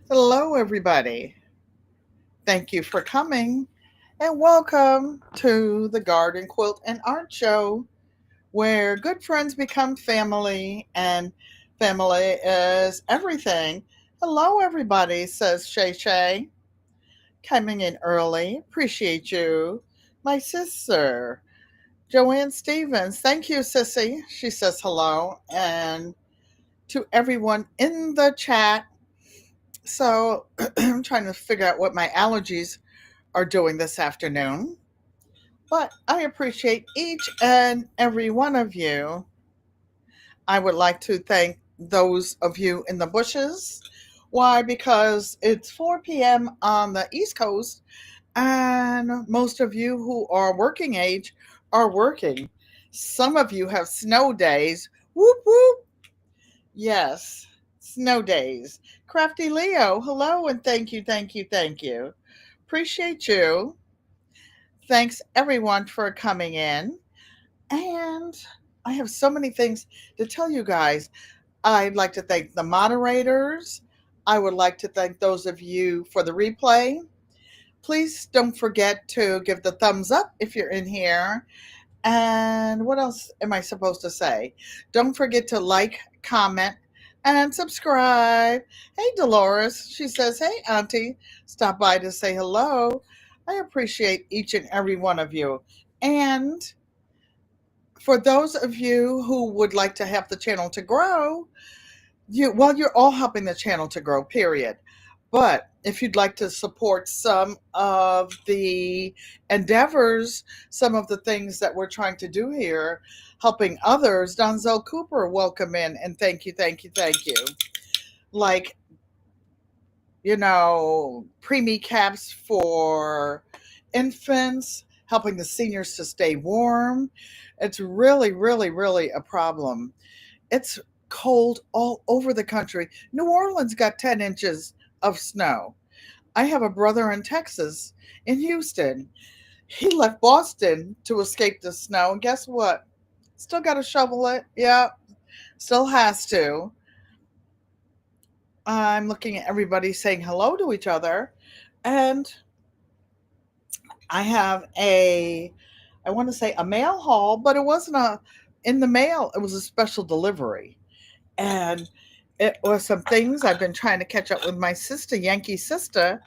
Hello, everybody. Thank you for coming and welcome to the Garden Quilt and Art Show, where good friends become family and family is everything. Hello, everybody, says Shay Shay, coming in early. Appreciate you. My sister, Joanne Stevens. Thank you, Sissy. She says hello. And to everyone in the chat. So I'm trying to figure out what my allergies are doing this afternoon. But I appreciate each and every one of you. I would like to thank those of you in the bushes. Why? Because it's 4 p.m. on the East Coast, and most of you who are working age are working. Some of you have snow days. Whoop, whoop. Yes, snow days. Crafty Leo, hello, and thank you, thank you, thank you. Appreciate you. Thanks everyone for coming in. And I have so many things to tell you guys. I'd like to thank the moderators. I would like to thank those of you for the replay. Please don't forget to give the thumbs up if you're in here. And what else am I supposed to say? Don't forget to like, comment, and subscribe. Hey, Dolores. She says, hey, Auntie. Stop by to say hello. I appreciate each and every one of you. And for those of you who would like to have the channel to grow, you're all helping the channel to grow, period. But if you'd like to support some of the endeavors, some of the things that we're trying to do here, helping others, Donzel Cooper, welcome in and thank you, thank you, thank you. Like, preemie caps for infants, helping the seniors to stay warm. It's really, really, really a problem. It's cold all over the country. New Orleans got 10 inches of snow. I have a brother in Texas, in Houston. He left Boston to escape the snow. And guess what? Still got to shovel it. Yeah, still has to. I'm looking at everybody saying hello to each other. And I have I want to say a mail haul, but it wasn't in the mail. It was a special delivery. And it was some things I've been trying to catch up with my sister, Yankee sister,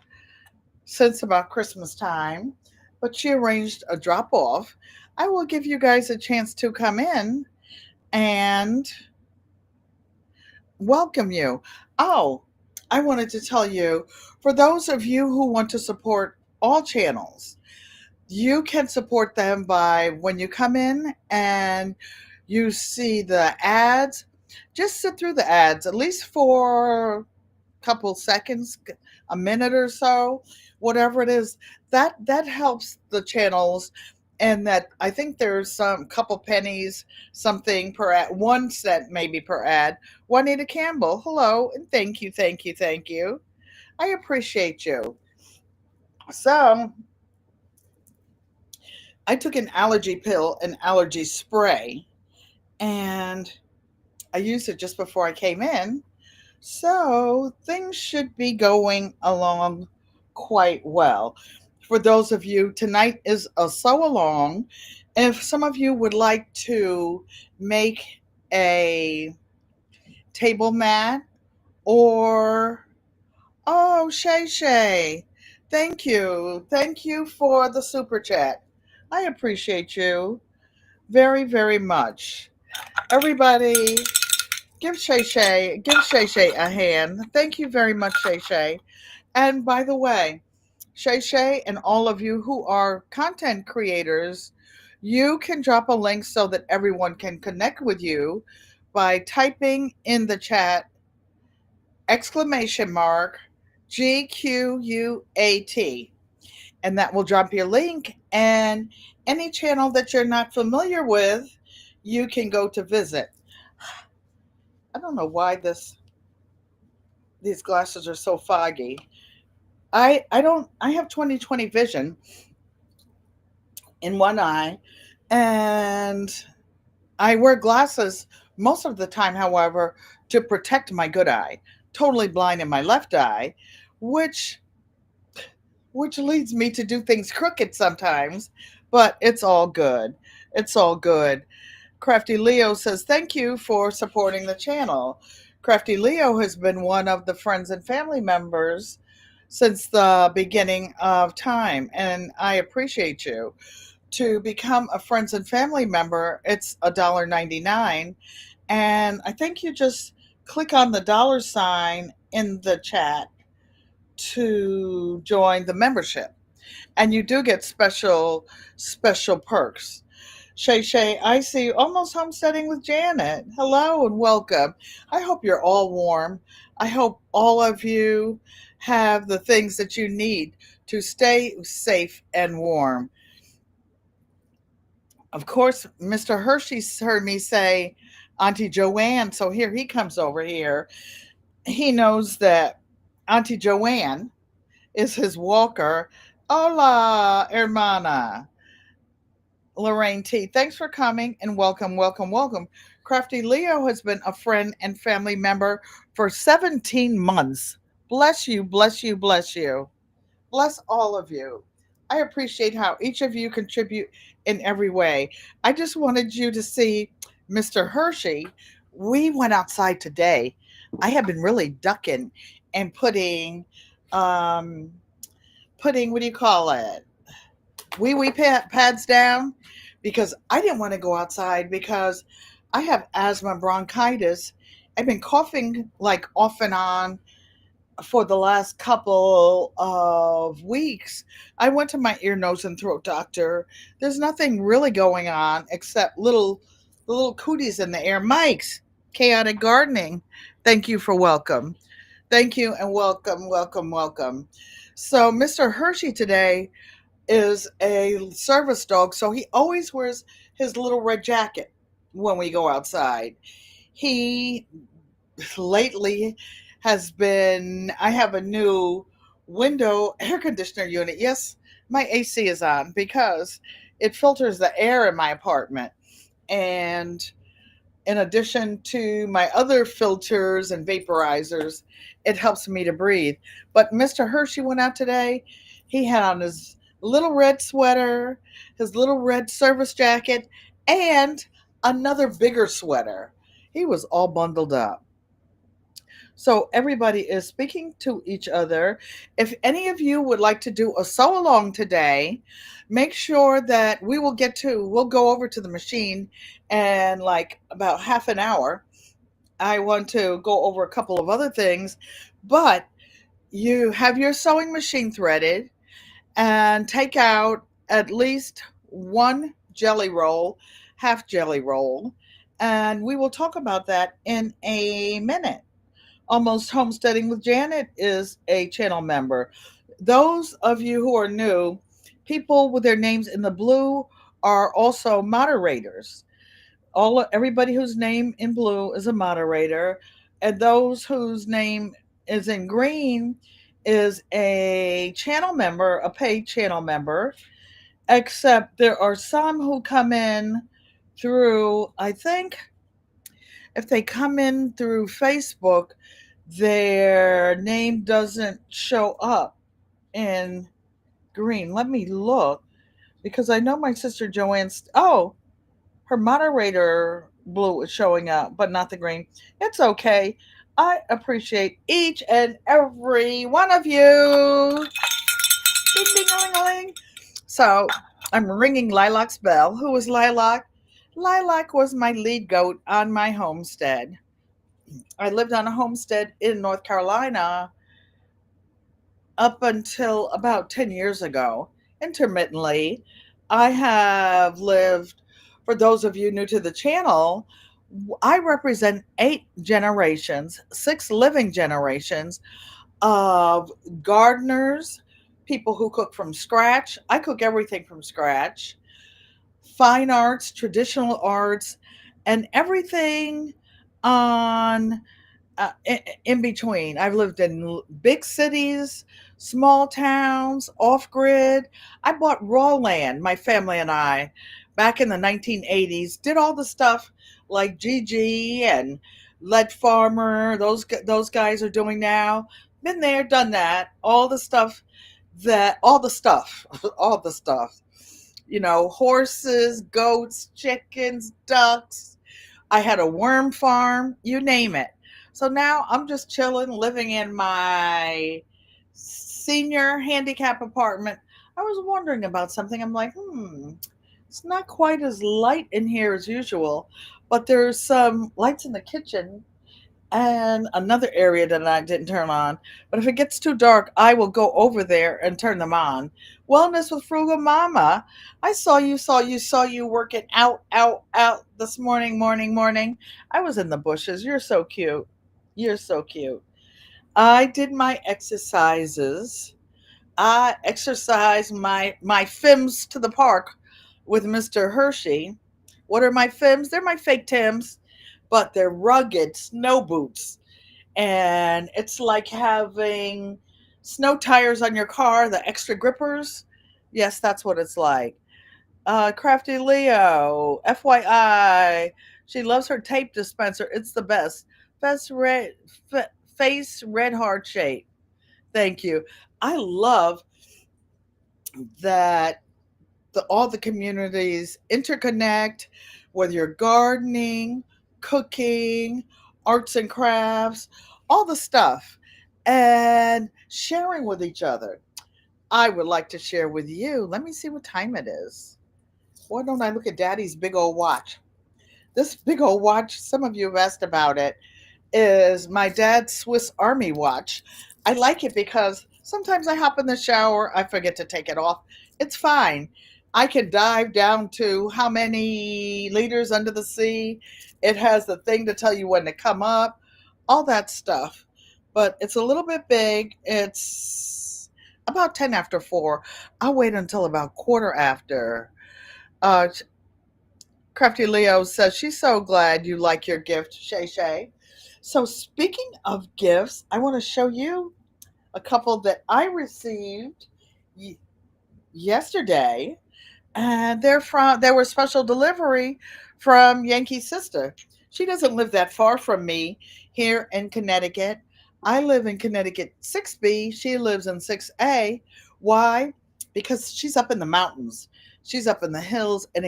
since about Christmas time, but she arranged a drop off. I will give you guys a chance to come in and welcome you. Oh, I wanted to tell you, for those of you who want to support all channels, you can support them by when you come in and you see the ads, just sit through the ads at least for a couple seconds, a minute or so, whatever it is. That helps the channels, and that I think there's some couple pennies something per ad, 1 cent maybe per ad. Juanita Campbell, hello, and thank you, thank you, thank you. I appreciate you. So I took an allergy pill, an allergy spray, and I used it just before I came in. So things should be going along quite well. For those of you, tonight is a sew along. If some of you would like to make a table mat or, oh, Shay Shay, thank you. Thank you for the super chat. I appreciate you very, very much. Everybody, give Shay Shay a hand. Thank you very much, Shay Shay. And by the way, Shay Shay and all of you who are content creators, you can drop a link so that everyone can connect with you by typing in the chat exclamation mark GQUAT. And that will drop your link. And any channel that you're not familiar with, you can go to visit. I don't know why these glasses are so foggy. I have 20/20 vision in one eye, and I wear glasses most of the time, however, to protect my good eye. totally blind in my left eye, which which leads me to do things crooked sometimes, but it's all good. It's all good. Crafty Leo says, thank you for supporting the channel. Crafty Leo has been one of the friends and family members since the beginning of time, and I appreciate you. To become a friends and family member, it's $1.99, and I think you just click on the dollar sign in the chat to join the membership, and you do get special perks. Shay Shay, I see you almost homesteading with Janet. Hello and welcome. I hope you're all warm. I hope all of you have the things that you need to stay safe and warm. Of course, Mr. Hershey's heard me say Auntie Joanne, so here he comes over here. He knows that Auntie Joanne is his walker. Hola, hermana. Lorraine T. Thanks for coming and welcome, welcome, welcome. Crafty Leo has been a friend and family member for 17 months. Bless you, bless you, bless you. Bless all of you. I appreciate how each of you contribute in every way. I just wanted you to see Mr. Hershey. We went outside today. I have been really ducking and um, putting, what do you call it? Wee pads down because I didn't want to go outside because I have asthma bronchitis. I've been coughing like off and on for the last couple of weeks. I went to my ear, nose, and throat doctor. There's nothing really going on except little cooties in the air. Mike's chaotic gardening. Thank you for welcome. Thank you and welcome, welcome, welcome. So, Mr. Hershey today is a service dog, so he always wears his little red jacket when we go outside. He lately has been, I have a new window air conditioner unit. Yes, my AC is on because it filters the air in my apartment. And in addition to my other filters and vaporizers, it helps me to breathe. But Mr. Hershey went out today. He had on his little red sweater, his little red service jacket, and another bigger sweater. He was all bundled up. So everybody is speaking to each other. If any of you would like to do a sew along today, make sure that we'll go over to the machine and like about half an hour. I want to go over a couple of other things, but you have your sewing machine threaded and take out at least one jelly roll, half jelly roll, and we will talk about that in a minute. Almost Homesteading with Janet is a channel member. Those of you who are new, people with their names in the blue are also moderators. Everybody whose name in blue is a moderator, and those whose name is in green is a channel member, a paid channel member. Except there are some who come in through, I think, if they come in through Facebook, their name doesn't show up in green. Let me look because I know my sister Joanne's. Oh, her moderator blue is showing up, but not the green. It's okay. I appreciate each and every one of you. Ding, ding, ling, ling. So I'm ringing Lilac's bell. Who was Lilac? Lilac was my lead goat on my homestead. I lived on a homestead in North Carolina up until about 10 years ago, intermittently. I have lived, for those of you new to the channel, I represent 8 generations, 6 living generations of gardeners, people who cook from scratch. I cook everything from scratch, fine arts, traditional arts, and everything on in between. I've lived in big cities, small towns, off grid. I bought raw land, my family and I, back in the 1980s, did all the stuff like Gigi and Lead Farmer, those guys are doing now. Been there, done that. All the stuff, all the stuff. Horses, goats, chickens, ducks. I had a worm farm, you name it. So now I'm just chilling, living in my senior handicap apartment. I was wondering about something. I'm like, it's not quite as light in here as usual, but there's some lights in the kitchen and another area that I didn't turn on. But if it gets too dark, I will go over there and turn them on. Wellness with Frugal Mama. I saw you working out this morning. I was in the bushes. You're so cute. You're so cute. I did my exercises. I exercised my Fims to the park with Mr. Hershey. What are my Fims? They're my fake Tims, but they're rugged snow boots. And it's like having snow tires on your car, the extra grippers. Yes, that's what it's like. Crafty Leo, FYI, she loves her tape dispenser. It's the best. Best red, face red heart shape. Thank you. I love that all the communities interconnect, whether you're gardening, cooking, arts and crafts, all the stuff, and sharing with each other. I would like to share with you. Let me see what time it is. Why don't I look at Daddy's big old watch? This big old watch, some of you have asked about it, is my dad's Swiss Army watch. I like it because sometimes I hop in the shower, I forget to take it off. It's fine. I can dive down to how many liters under the sea. It has the thing to tell you when to come up, all that stuff. But it's a little bit big. It's about 10 after 4. I'll wait until about quarter after. Uh, Crafty Leo says she's so glad you like your gift, Shay Shay. So, speaking of gifts, I want to show you a couple that I received y- yesterday, and they were special delivery from Yankee Sister. She doesn't live that far from me here in Connecticut. I live in Connecticut 6B. She lives in 6A. Why? Because she's up in the mountains. She's up in the hills, and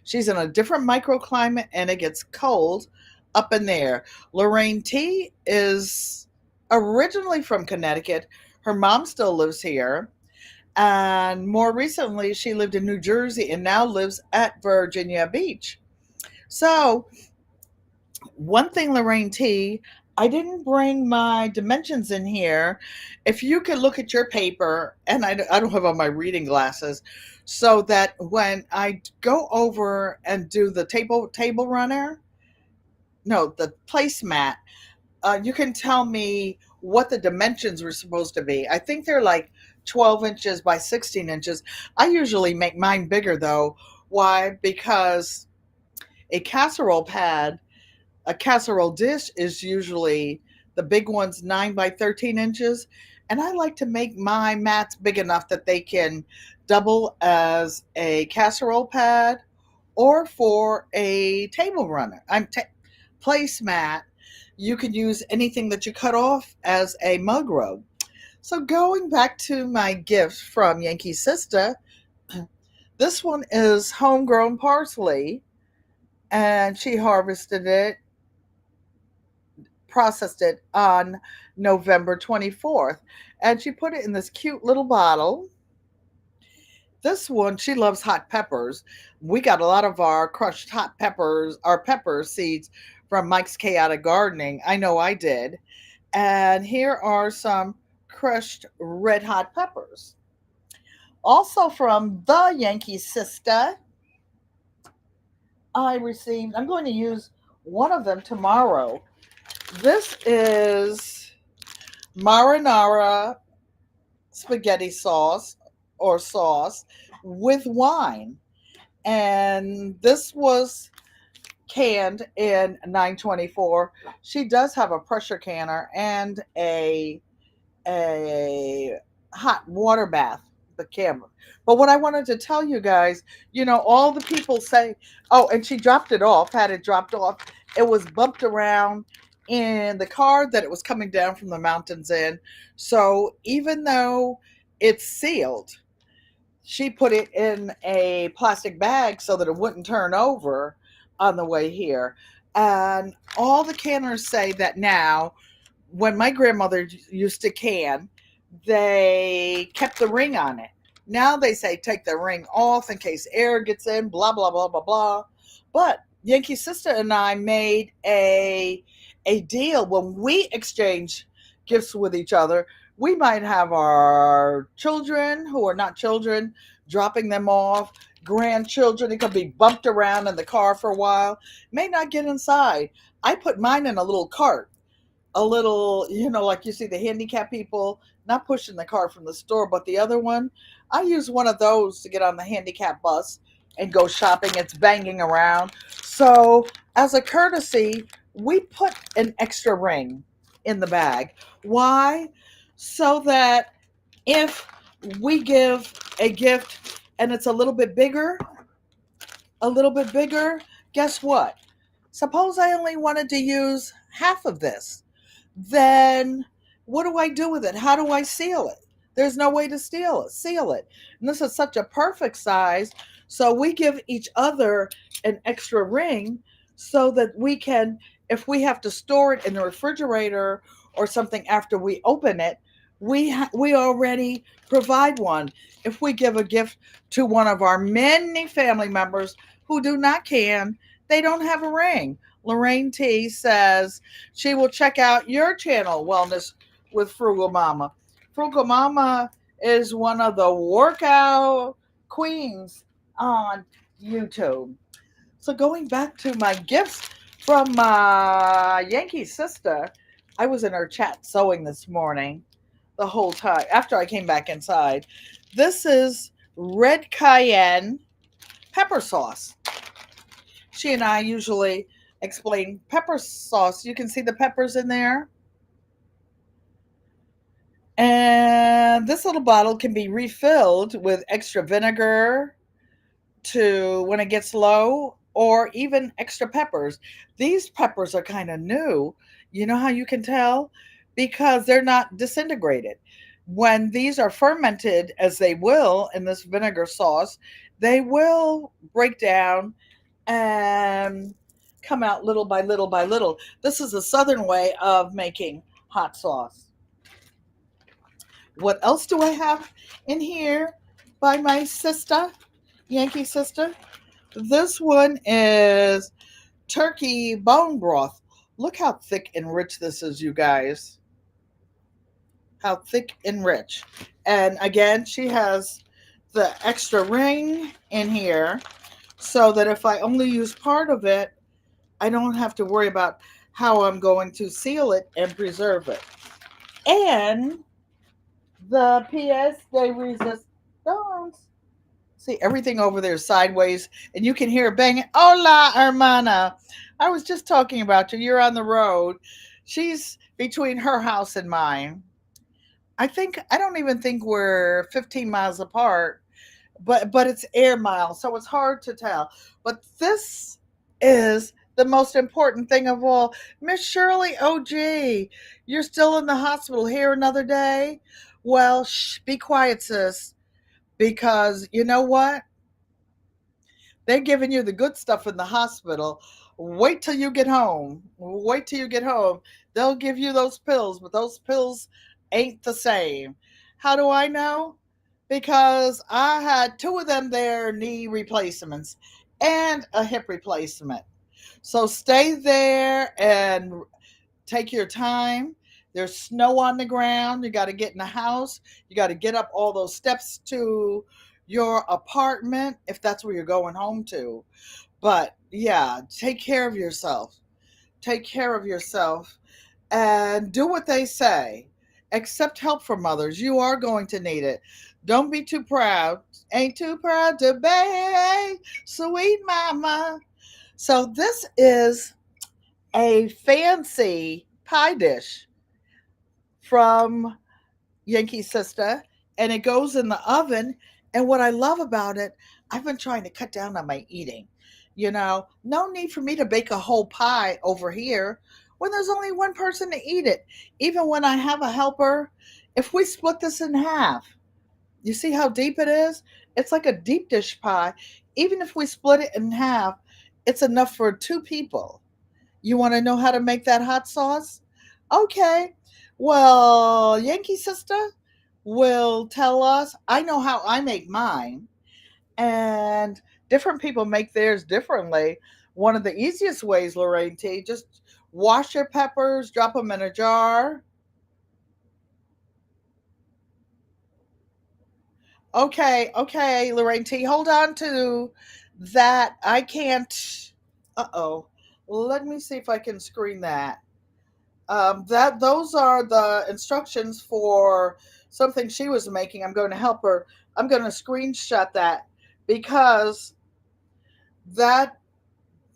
she's in a different microclimate, and it gets cold up in there. Lorraine T is originally from Connecticut. Her mom still lives here. And more recently, she lived in New Jersey and now lives at Virginia Beach. So, one thing, Lorraine T, I didn't bring my dimensions in here. If you could look at your paper, and I don't have on my reading glasses, so that when I go over and do the table runner, no, the placemat, you can tell me what the dimensions were supposed to be. I think they're like 12 inches by 16 inches. I usually make mine bigger though. Why? Because a casserole pad, a casserole dish is usually the big ones 9 by 13 inches. And I like to make my mats big enough that they can double as a casserole pad or for a table runner. Placemat. You can use anything that you cut off as a mug rug. So going back to my gift from Yankee Sister, this one is homegrown parsley, and she harvested it, processed it on November 24th, and she put it in this cute little bottle. This one, she loves hot peppers. We got a lot of our crushed hot peppers, our pepper seeds from Mike's Chaotic Gardening. I know I did. And here are some crushed red hot peppers. Also from the Yankee Sister, I'm going to use one of them tomorrow. This is marinara spaghetti sauce or sauce with wine. And this was canned in 924. She does have a pressure canner and a hot water bath, the camera. But what I wanted to tell you guys, all the people say, oh, and she dropped it off, had it dropped off it was bumped around in the car that it was coming down from the mountains in. So even though it's sealed, she put it in a plastic bag so that it wouldn't turn over on the way here. And all the canners say that now, when my grandmother used to can, they kept the ring on it. Now they say take the ring off in case air gets in, blah, blah, blah, blah, blah. But Yankee Sister and I made a deal when we exchange gifts with each other. We might have our children who are not children dropping them off, grandchildren. It could be bumped around in the car for a while, may not get inside. I put mine in a little cart, a little, like you see the handicap people not pushing the cart from the store, but the other one, I use one of those to get on the handicap bus and go shopping. It's banging around. So, as a courtesy, we put an extra ring in the bag. Why? So that if we give a gift and it's a little bit bigger, guess what? Suppose I only wanted to use half of this, then what do I do with it? How do I seal it? There's no way to seal it. And this is such a perfect size. So we give each other an extra ring so that we can, if we have to store it in the refrigerator or something after we open it, we already provide one. If we give a gift to one of our many family members who do not can, they don't have a ring. Lorraine T says she will check out your channel, Wellness with Frugal Mama. Frugal Mama is one of the workout queens on YouTube. So going back to my gifts from my Yankee sister, I was in her chat sewing this morning the whole time after I came back inside. This is red cayenne pepper sauce. She and I usually explain pepper sauce. You can see the peppers in there. And this little bottle can be refilled with extra vinegar to when it gets low, or even extra peppers. These peppers are kind of new. You know how you can tell? Because they're not disintegrated. When these are fermented, as they will in this vinegar sauce, they will break down and come out little by little by little. This is a southern way of making hot sauce. What else do I have in here by my sister, Yankee sister? This one is turkey bone broth. Look how thick and rich this is, you guys. How thick and rich. And again, she has the extra ring in here so that if I only use part of it, I don't have to worry about how I'm going to seal it and preserve it. And the PS de resistance. See, everything over there is sideways, and you can hear it banging. Hola, hermana. I was just talking about you. You're on the road. She's between her house and mine. I don't even think we're 15 miles apart, but it's air miles, so it's hard to tell. But this is the most important thing of all. Miss Shirley, oh gee, you're still in the hospital here another day? Well, be quiet, sis, because you know what? They're giving you the good stuff in the hospital. Wait till you get home. Wait till you get home. They'll give you those pills, but those pills ain't the same. How do I know? Because I had two of them there knee replacements and a hip replacement. So stay there and take your time. There's snow on the ground. You got to get in the house. You got to get up all those steps to your apartment if that's where you're going home to. But yeah, take care of yourself. Take care of yourself and do what they say. Accept help from others. You are going to need it. Don't be too proud. Ain't too proud to be sweet mama. So this is a fancy pie dish from Yankee Sister, and it goes in the oven. And what I love about it, I've been trying to cut down on my eating. No need for me to bake a whole pie over here when there's only one person to eat it. Even when I have a helper, if we split this in half, you see how deep it is? It's like a deep dish pie. Even if we split it in half, it's enough for two people. You want to know how to make that hot sauce? Okay. Well, Yankee Sister will tell us. I know how I make mine, and different people make theirs differently. One of the easiest ways, Lorraine T, just wash your peppers, drop them in a jar. Okay, okay, Lorraine T, hold on to that. I can't. Uh oh. Let me see if I can screen that. That those are the instructions for something she was making. I'm going to help her. I'm going to screenshot that because that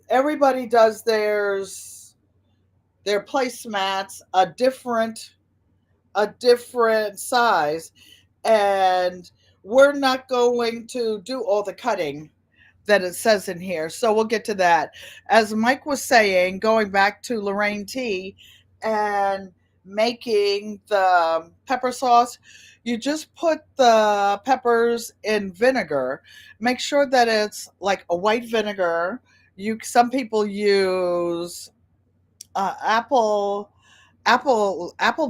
everybody does their placemats a different size, and we're not going to do all the cutting that it says in here. So we'll get to that. As Mike was saying, going back to Lorraine T and making the pepper sauce, you just put the peppers in vinegar. Make sure that it's like a white vinegar. Some people use apple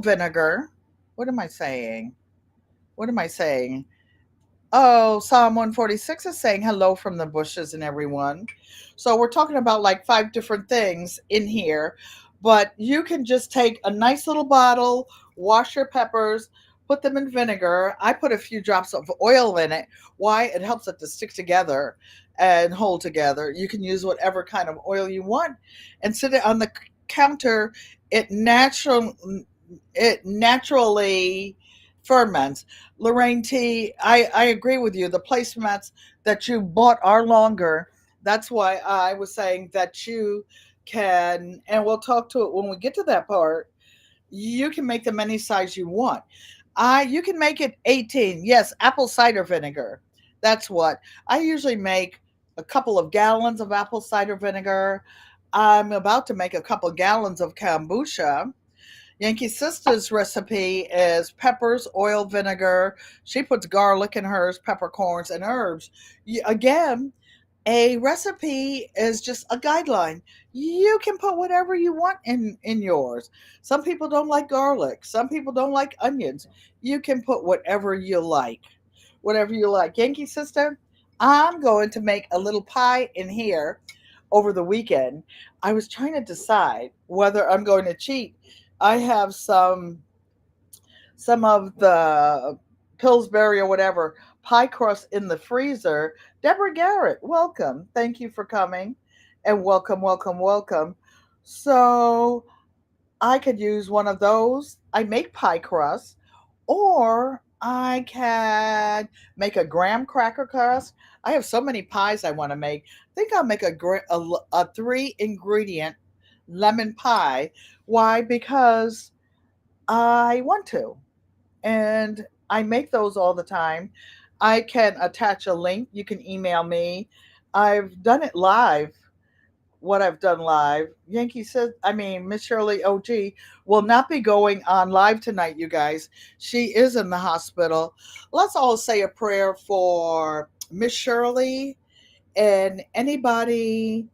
vinegar. What am I saying? What am I saying? Oh, Psalm 146 is saying hello from the bushes and everyone. So we're talking about like five different things in here, but you can just take a nice little bottle, wash your peppers, put them in vinegar. I put a few drops of oil in it. Why? It helps it to stick together and hold together. You can use whatever kind of oil you want and sit it on the counter. It natural it naturally ferments. Lorraine T, I agree with you. The placemats that you bought are longer. That's why I was saying that you can, and we'll talk to it when we get to that part. You can make them any size you want. You can make it 18. Yes, apple cider vinegar. That's what I usually make. A couple of gallons of apple cider vinegar. I'm about to make a couple gallons of kombucha. Yankee Sister's recipe is peppers, oil, vinegar. She puts garlic in hers, peppercorns, and herbs. Again, a recipe is just a guideline. You can put whatever you want in yours. Some people don't like garlic. Some people don't like onions. You can put whatever you like. Whatever you like. Yankee Sister, I'm going to make a little pie in here over the weekend. I was trying to decide whether I'm going to cheat. I have some of the Pillsbury or whatever pie crust in the freezer. Deborah Garrett, welcome. Thank you for coming, and welcome, welcome, welcome. So I could use one of those. I make pie crust, or I can make a graham cracker crust. I have so many pies I want to make. I think I'll make a three ingredient lemon pie. Why? Because I want to, and I make those all the time. I can attach a link. You can email me. I've done it live. What I've done live. Yankee says, I mean, Miss Shirley OG will not be going on live tonight, you guys. She is in the hospital. Let's all say a prayer for Miss Shirley and anybody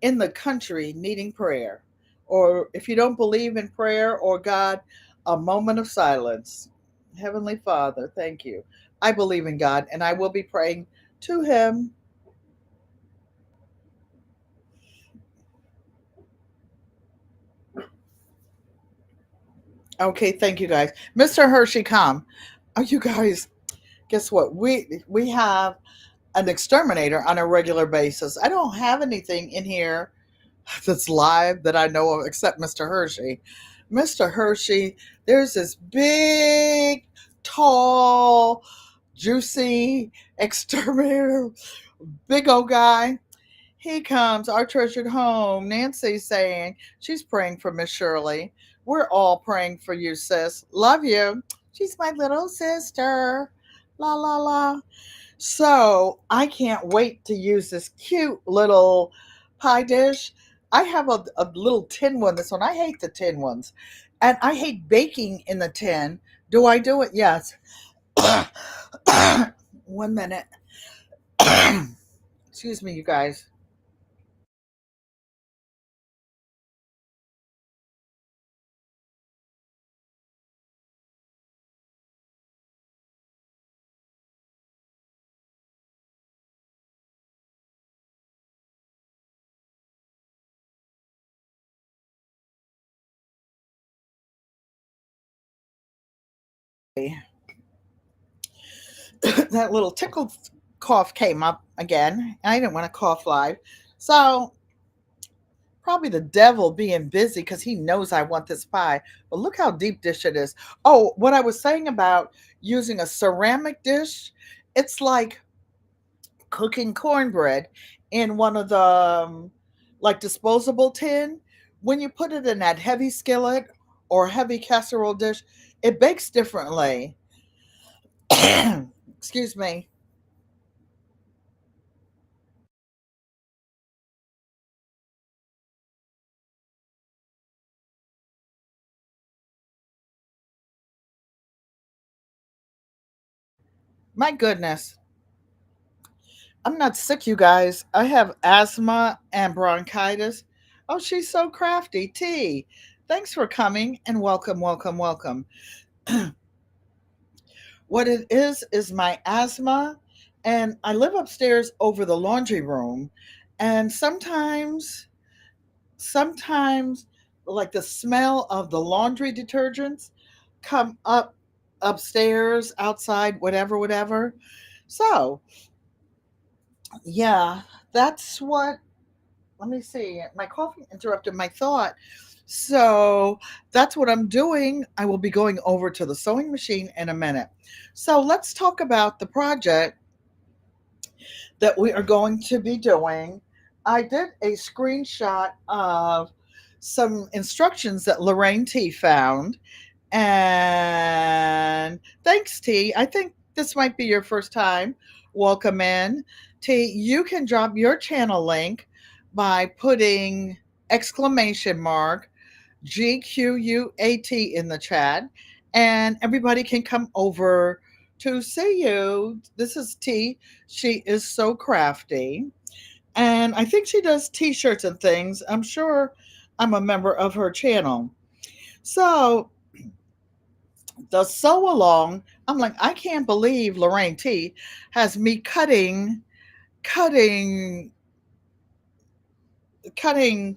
in the country needing prayer. Or if you don't believe in prayer or God, a moment of silence. Heavenly Father, thank you. I believe in God and I will be praying to Him. Okay, thank you guys. Mr. Hershey, come. Oh, you guys, guess what? We have an exterminator on a regular basis. I don't have anything in here that's live that I know of except Mr. Hershey. Mr. Hershey, there's this big, tall, juicy exterminator, big old guy. He comes, our treasured home. Nancy's saying she's praying for Miss Shirley. We're all praying for you, sis. Love you. She's my little sister. La la la. So I can't wait to use this cute little pie dish. I have a little tin one. This one, I hate the tin ones. And I hate baking in the tin. Do I do it? Yes. 1 minute. Excuse me, you guys. That little tickle cough came up again. I didn't want to cough live. So probably the devil being busy because he knows I want this pie. But look how deep dish it is. Oh, what I was saying about using a ceramic dish, it's like cooking cornbread in one of the like disposable tin. When you put it in that heavy skillet or heavy casserole dish, it bakes differently. Excuse me. My goodness. I'm not sick, you guys. I have asthma and bronchitis. Oh, she's so crafty. T. Thanks for coming and welcome, welcome, welcome. What it is my asthma, and I live upstairs over the laundry room. And sometimes, like the smell of the laundry detergents come up upstairs, outside, whatever, whatever. So, yeah, that's what let me see. My coffee interrupted my thought. So that's what I'm doing. I will be going over to the sewing machine in a minute. So let's talk about the project that we are going to be doing. I did a screenshot of some instructions that Lorraine T found. And thanks, T. I think this might be your first time. Welcome in. T, you can drop your channel link by putting exclamation mark GQUAT in the chat, and everybody can come over to see you. This is T. She is so crafty. And I think she does t shirts and things. I'm sure I'm a member of her channel. So the sew along, I'm like, I can't believe Lorraine T has me cutting, cutting, cutting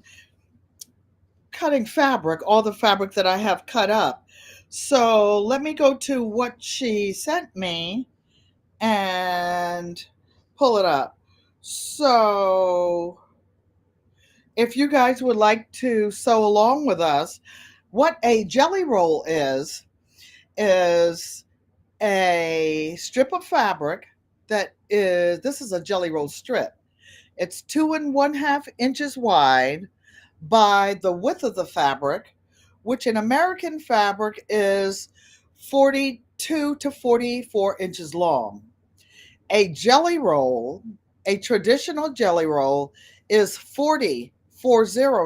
fabric, all the fabric that I have cut up. So let me go to what she sent me and pull it up. So if you guys would like to sew along with us, what a jelly roll is a strip of fabric this is a jelly roll strip. It's 2.5 inches wide by the width of the fabric, which in American fabric is 42 to 44 inches long. A jelly roll, a traditional jelly roll, is 40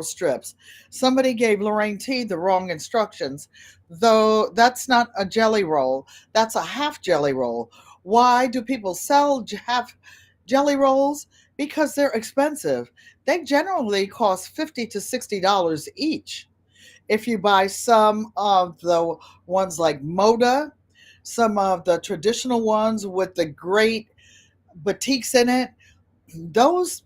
strips. Somebody gave Lorraine T the wrong instructions, though that's not a jelly roll. That's a half jelly roll. Why do people sell half jelly rolls? Because they're expensive. They generally cost $50 to $60 each. If you buy some of the ones like Moda, some of the traditional ones with the great boutiques in it, those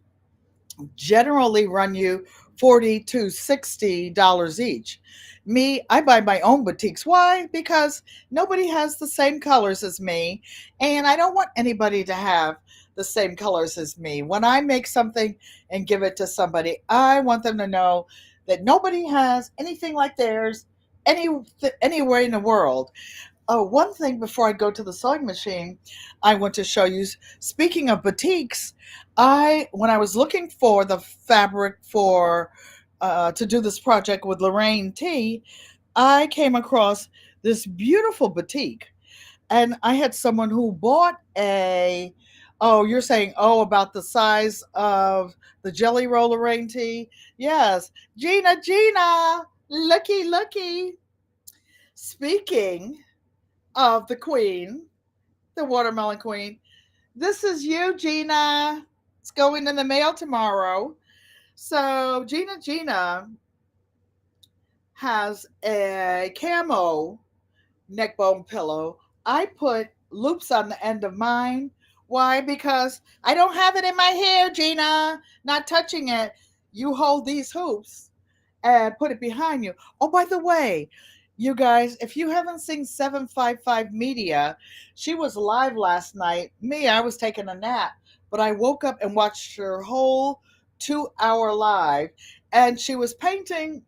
generally run you $40 to $60 each. Me, I buy my own boutiques. Why? Because nobody has the same colors as me, and I don't want anybody to have the same colors as me. When I make something and give it to somebody, I want them to know that nobody has anything like theirs any, anywhere in the world. Oh, one thing before I go to the sewing machine, I want to show you. Speaking of boutiques, when I was looking for the fabric for to do this project with Lorraine T, I came across this beautiful boutique, and I had someone who bought a Oh, you're saying, oh, about the size of the Jelly Roll Lorraine tea? Yes. Gina, looky. Speaking of the queen, the watermelon queen, this is you, Gina. It's going in the mail tomorrow. So, Gina has a camo neck bone pillow. I put loops on the end of mine. Why? Because I don't have it in my hair, Gina. Not touching it. You hold these hoops and put it behind you. Oh, by the way, you guys, if you haven't seen 755 Media, she was live last night. Me, I was taking a nap, but I woke up and watched her whole 2 hour live, and she was painting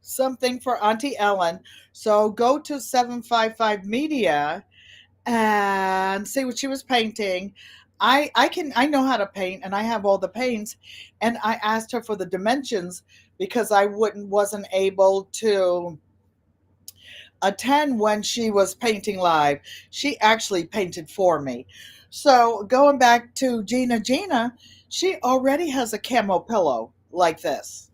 something for Auntie Ellen. So go to 755 Media and see what she was painting. I know how to paint, and I have all the paints, and I asked her for the dimensions because I wasn't able to attend when she was painting live. She actually painted for me. So going back to Gina, she already has a camo pillow like this.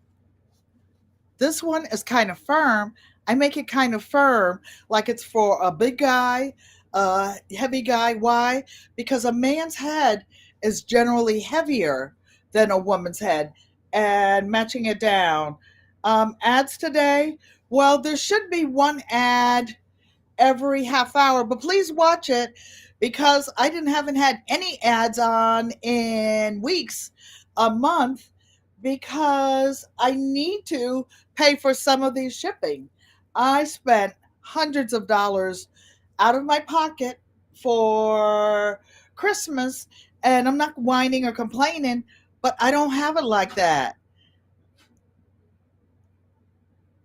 This one is kind of firm. I make it kind of firm, like it's for a big guy, a heavy guy. Why? Because a man's head is generally heavier than a woman's head, and matching it down. Ads today, well, there should be one ad every half hour, but please watch it because I didn't haven't had any ads on in weeks, a month, because I need to pay for some of these shipping. I spent hundreds of dollars out of my pocket for Christmas, and I'm not whining or complaining, but I don't have it like that.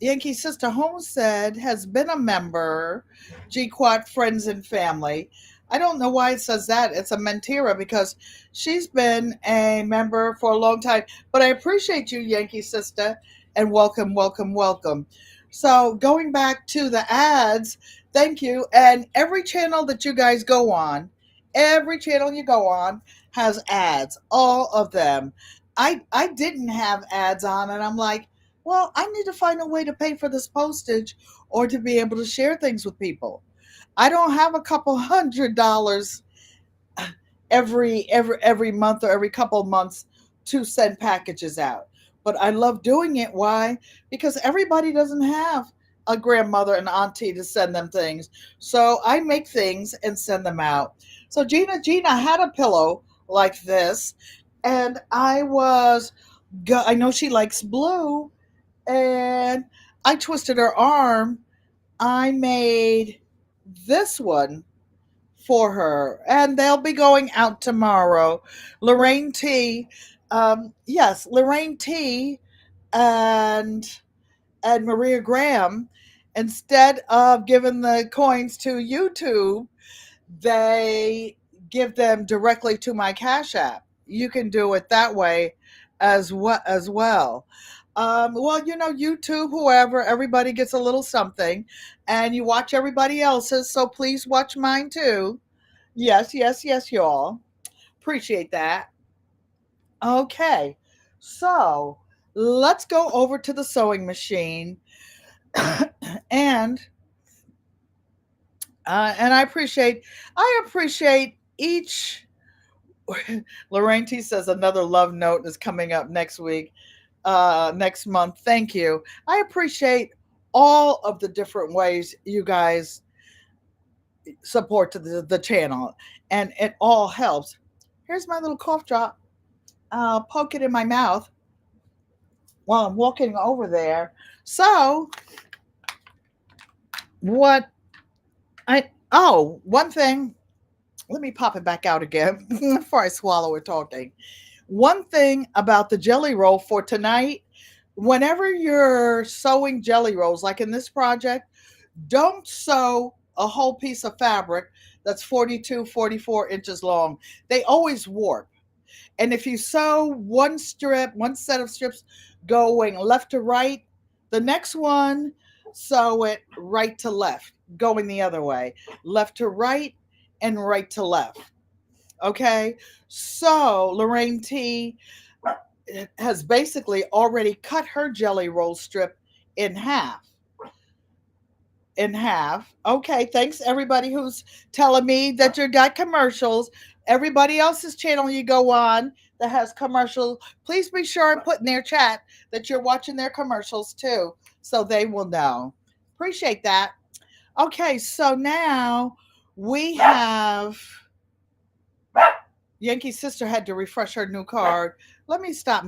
Yankee Sister Homestead has been a member, GQUAT Friends and Family. I don't know why it says that. It's a mentira because she's been a member for a long time. But I appreciate you, Yankee Sister, and welcome. So going back to the ads, thank you. And every channel that you guys go on, every channel you go on has ads, all of them. I didn't have ads on, and I'm like, well, I need to find a way to pay for this postage or to be able to share things with people. I don't have a couple $100 every month or every couple of months to send packages out. But I love doing it. Why? Because everybody doesn't have a grandmother and auntie to send them things. So I make things and send them out. So Gina had a pillow like this, and I know she likes blue, and I twisted her arm. I made this one for her, and they'll be going out tomorrow. Lorraine T, yes, Lorraine T, and Maria Graham. Instead of giving the coins to YouTube, they give them directly to my Cash App. You can do it that way as well. Well, YouTube, whoever, everybody gets a little something, and you watch everybody else's, so please watch mine too. Yes, y'all. Appreciate that. Okay, so let's go over to the sewing machine, and I appreciate each. Lorraine T says another love note is coming up next week, next month. Thank you. I appreciate all of the different ways you guys support to the channel, and it all helps. Here's my little cough drop. I'll poke it in my mouth while I'm walking over there. So, what one thing, let me pop it back out again before I swallow it talking. One thing about the jelly roll for tonight, whenever you're sewing jelly rolls, like in this project, don't sew a whole piece of fabric that's 42, 44 inches long. They always warp. And if you sew one set of strips going left to right, the next one, sew it right to left, going the other way, left to right and right to left. Okay, so Lorraine T has basically already cut her jelly roll strip in half. In half. Okay, thanks everybody who's telling me that you got commercials. Everybody else's channel you go on that has commercials, please be sure and put in their chat that you're watching their commercials too, so they will know. Appreciate that. Okay, so now we have Yankee's sister had to refresh her new card. Let me stop.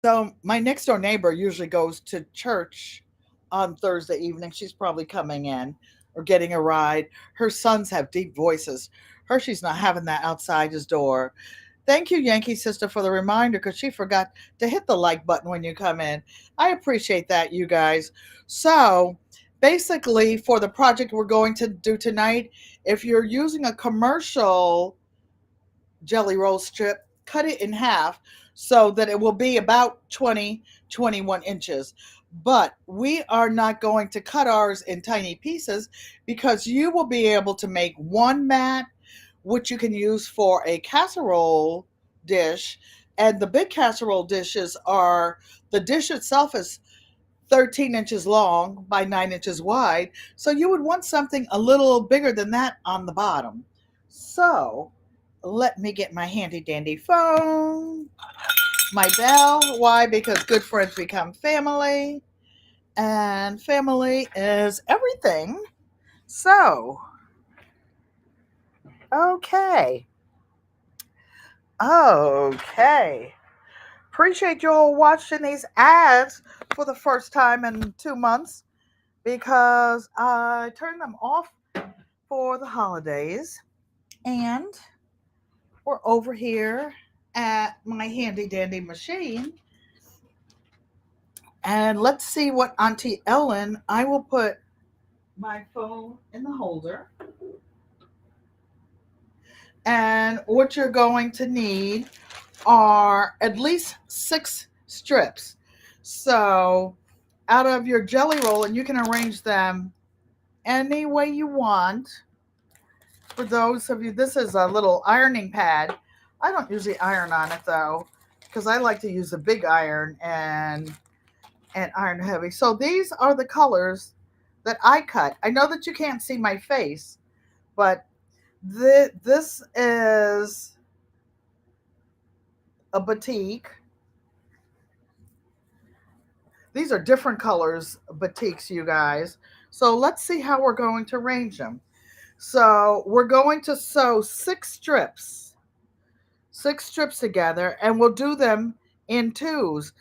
So my next door neighbor usually goes to church on Thursday evening. She's probably coming in or getting a ride. Her sons have deep voices. Hershey's not having that outside his door. Thank you, Yankee Sister, for the reminder because she forgot to hit the like button when you come in. I appreciate that, you guys. So basically, for the project we're going to do tonight, if you're using a commercial jelly roll strip, cut it in half so that it will be about 20, 21 inches. But we are not going to cut ours in tiny pieces because you will be able to make one mat, which you can use for a casserole dish. And the big casserole dishes are the dish itself is 13 inches long by 9 inches wide. So you would want something a little bigger than that on the bottom. So let me get my handy dandy phone, my bell. Why? Because good friends become family, and family is everything. So, okay. Okay. Appreciate you all watching these ads for the first time in 2 months because I turned them off for the holidays. And we're over here at my handy dandy machine. And let's see what Auntie Ellen, I will put my phone in the holder. And what you're going to need are at least 6 strips. So out of your jelly roll, and you can arrange them any way you want. For those of you, this is a little ironing pad. I don't usually iron on it though, because I like to use a big iron and iron heavy. So these are the colors that I cut. I know that you can't see my face, but this is a batik. These are different colors batiks, you guys. So let's see how we're going to arrange them. So we're going to sew 6 strips together, and we'll do them in twos.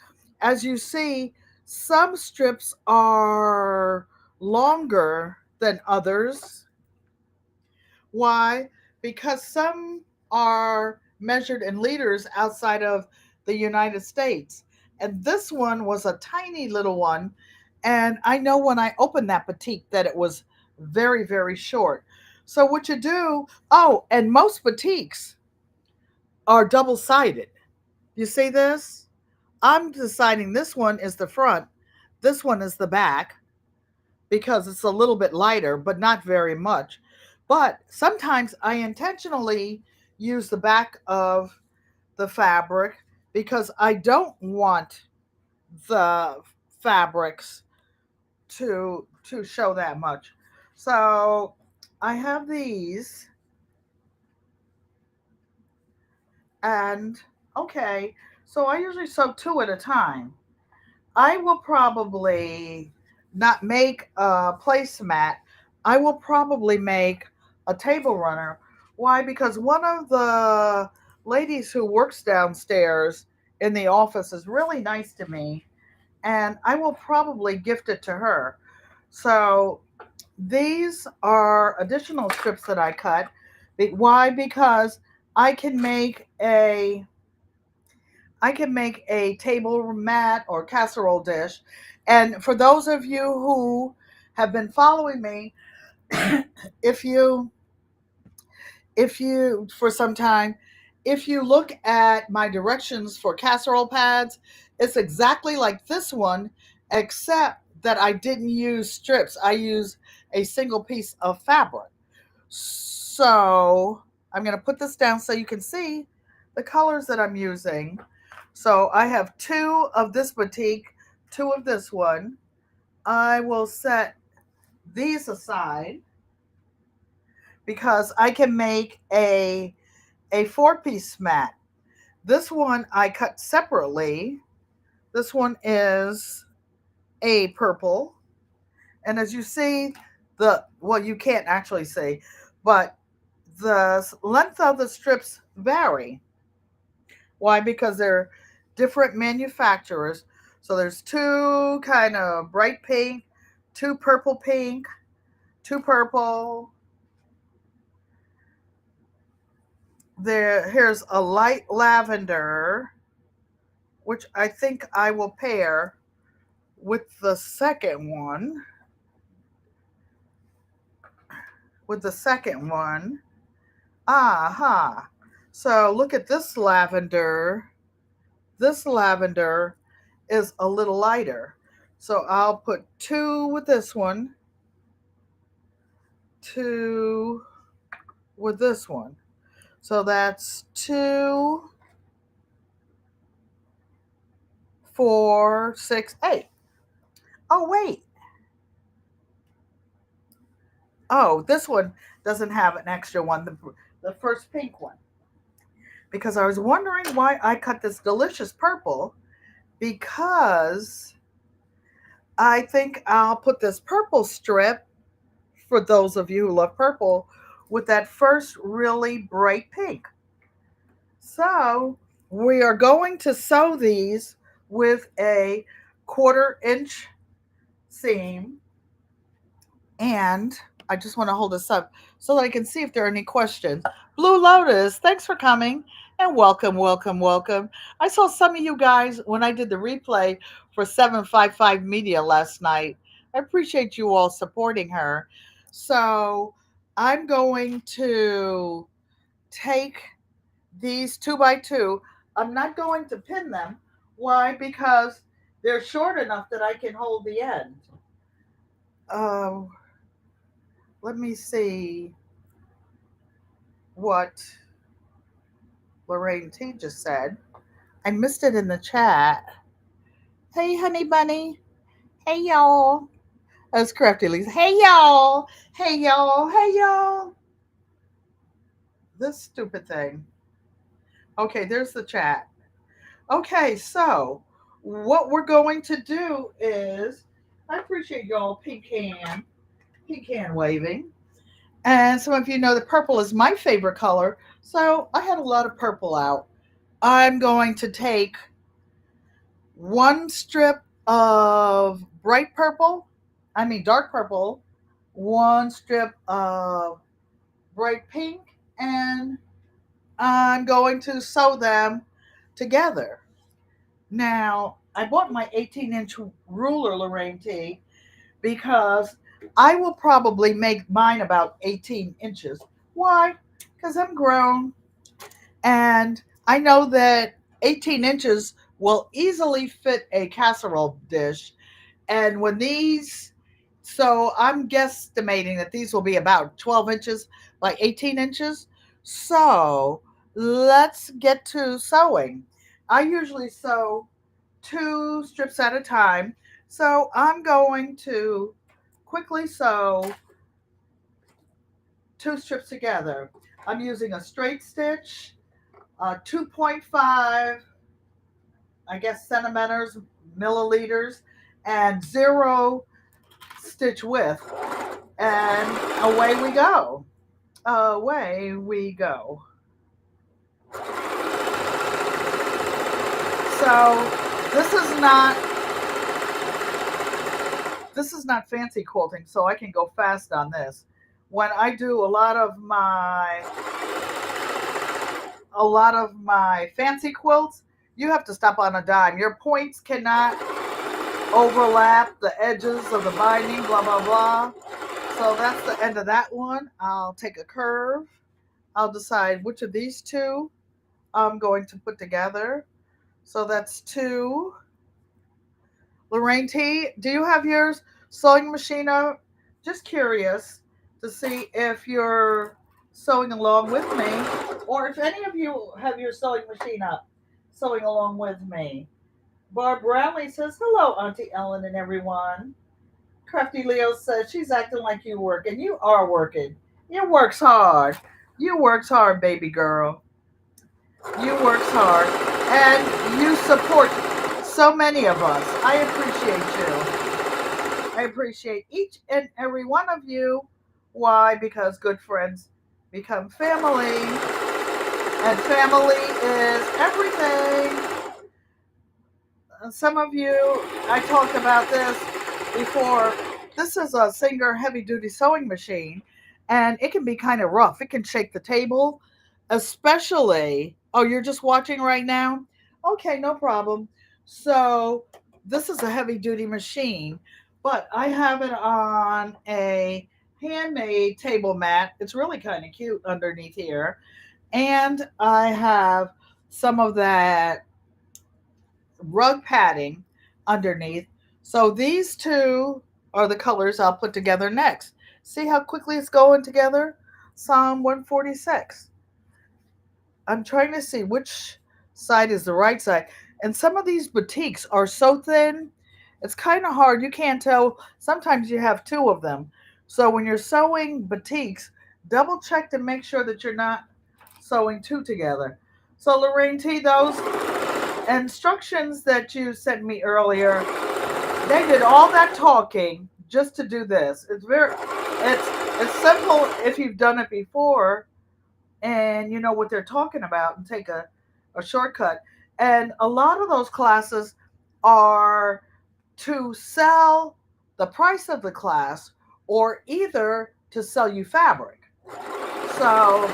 As you see, some strips are longer than others. Why? Because some are measured in liters outside of the United States. And this one was a tiny little one. And I know when I opened that batik that it was very, very short. So what you do, oh, and most batiks are double sided. You see this? I'm deciding this one is the front, this one is the back because it's a little bit lighter, but not very much. But sometimes I intentionally use the back of the fabric because I don't want the fabrics to show that much. So I have these, and okay, so I usually sew 2 at a time. I will probably not make a placemat. I will probably make a table runner. Why? Because one of the ladies who works downstairs in the office is really nice to me, and I will probably gift it to her. So these are additional strips that I cut. Why? Because I can make a table mat or casserole dish. And for those of you who have been following me, if you for some time, if you look at my directions for casserole pads, it's exactly like this one, except that I didn't use strips. I used a single piece of fabric. So I'm going to put this down so you can see the colors that I'm using. So I have 2 of this batik, 2 of this one. I will set these aside because I can make a 4-piece mat. This one I cut separately. This one is a purple. And as you see, you can't actually see, but the length of the strips vary. Why? Because they're different manufacturers. So there's 2 kind of bright pink, 2 purple pink, 2 purple. Here's a light lavender, which I think I will pair with the second one. Aha. So look at this lavender. This lavender is a little lighter. So I'll put 2 with this one, 2 with this one. So that's 2, 4, 6, 8. Oh, wait. Oh, this one doesn't have an extra one, the first pink one. Because I was wondering why I cut this delicious purple, because I think I'll put this purple strip, for those of you who love purple, with that first really bright pink. So we are going to sew these with a 1/4-inch seam. And I just want to hold this up so that I can see if there are any questions. Blue Lotus, thanks for coming and welcome, welcome, welcome. I saw some of you guys when I did the replay for 755 Media last night. I appreciate you all supporting her. So I'm going to take these 2x2. I'm not going to pin them. Why? Because they're short enough that I can hold the end. Let me see what Lorraine T just said. I missed it in the chat. Hey, honey bunny. Hey, y'all. That's Crafty Lisa. Hey, y'all. Hey, y'all. Hey, y'all. This stupid thing. Okay, there's the chat. Okay, so what we're going to do is, I appreciate y'all pecan waving. And some of you know that purple is my favorite color, so I had a lot of purple out. I'm going to take 1 strip of dark purple, 1 strip of bright pink, and I'm going to sew them together. Now, I bought my 18-inch ruler, Lorraine T, because I will probably make mine about 18 inches. Why? Because I'm grown, and I know that 18 inches will easily fit a casserole dish. And so I'm guesstimating that these will be about 12 inches by 18 inches. So let's get to sewing. I usually sew 2 strips at a time. So I'm going to quickly sew 2 strips together. I'm using a straight stitch, 2.5, I guess, centimeters, milliliters, and 0 stitch width. And away we go. Away we go. So this is not fancy quilting, so I can go fast on this. When I do a lot of my fancy quilts, you have to stop on a dime. Your points cannot overlap the edges of the binding, blah, blah, blah. So that's the end of that one. I'll take a curve. I'll decide which of these 2 I'm going to put together. So that's 2. Lorraine T, do you have your sewing machine up? Just curious to see if you're sewing along with me, or if any of you have your sewing machine up, sewing along with me. Barb Brownlee says, hello, Auntie Ellen and everyone. Crafty Leo says, she's acting like you work, and you are working. You works hard. You works hard, baby girl. You works hard. And you support so many of us. I appreciate you. I appreciate each and every one of you. Why? Because good friends become family, and family is everything. Some of you, I talked about this before. This is a Singer heavy duty sewing machine, and it can be kind of rough. It can shake the table, especially. Oh, you're just watching right now? Okay, no problem. So, this is a heavy duty machine, but I have it on a handmade table mat. It's really kind of cute underneath here. And I have some of that rug padding underneath. So these two are the colors I'll put together next. See how quickly it's going together? Psalm 146. I'm trying to see which side is the right side. And some of these boutiques are so thin, it's kind of hard. You can't tell. Sometimes you have two of them. So when you're sewing boutiques, double check to make sure that you're not sewing two together. So Lorraine T, those instructions that you sent me earlier, they did all that talking just to do this. It's simple if you've done it before and you know what they're talking about and take a shortcut. And a lot of those classes are to sell the price of the class or either to sell you fabric. So,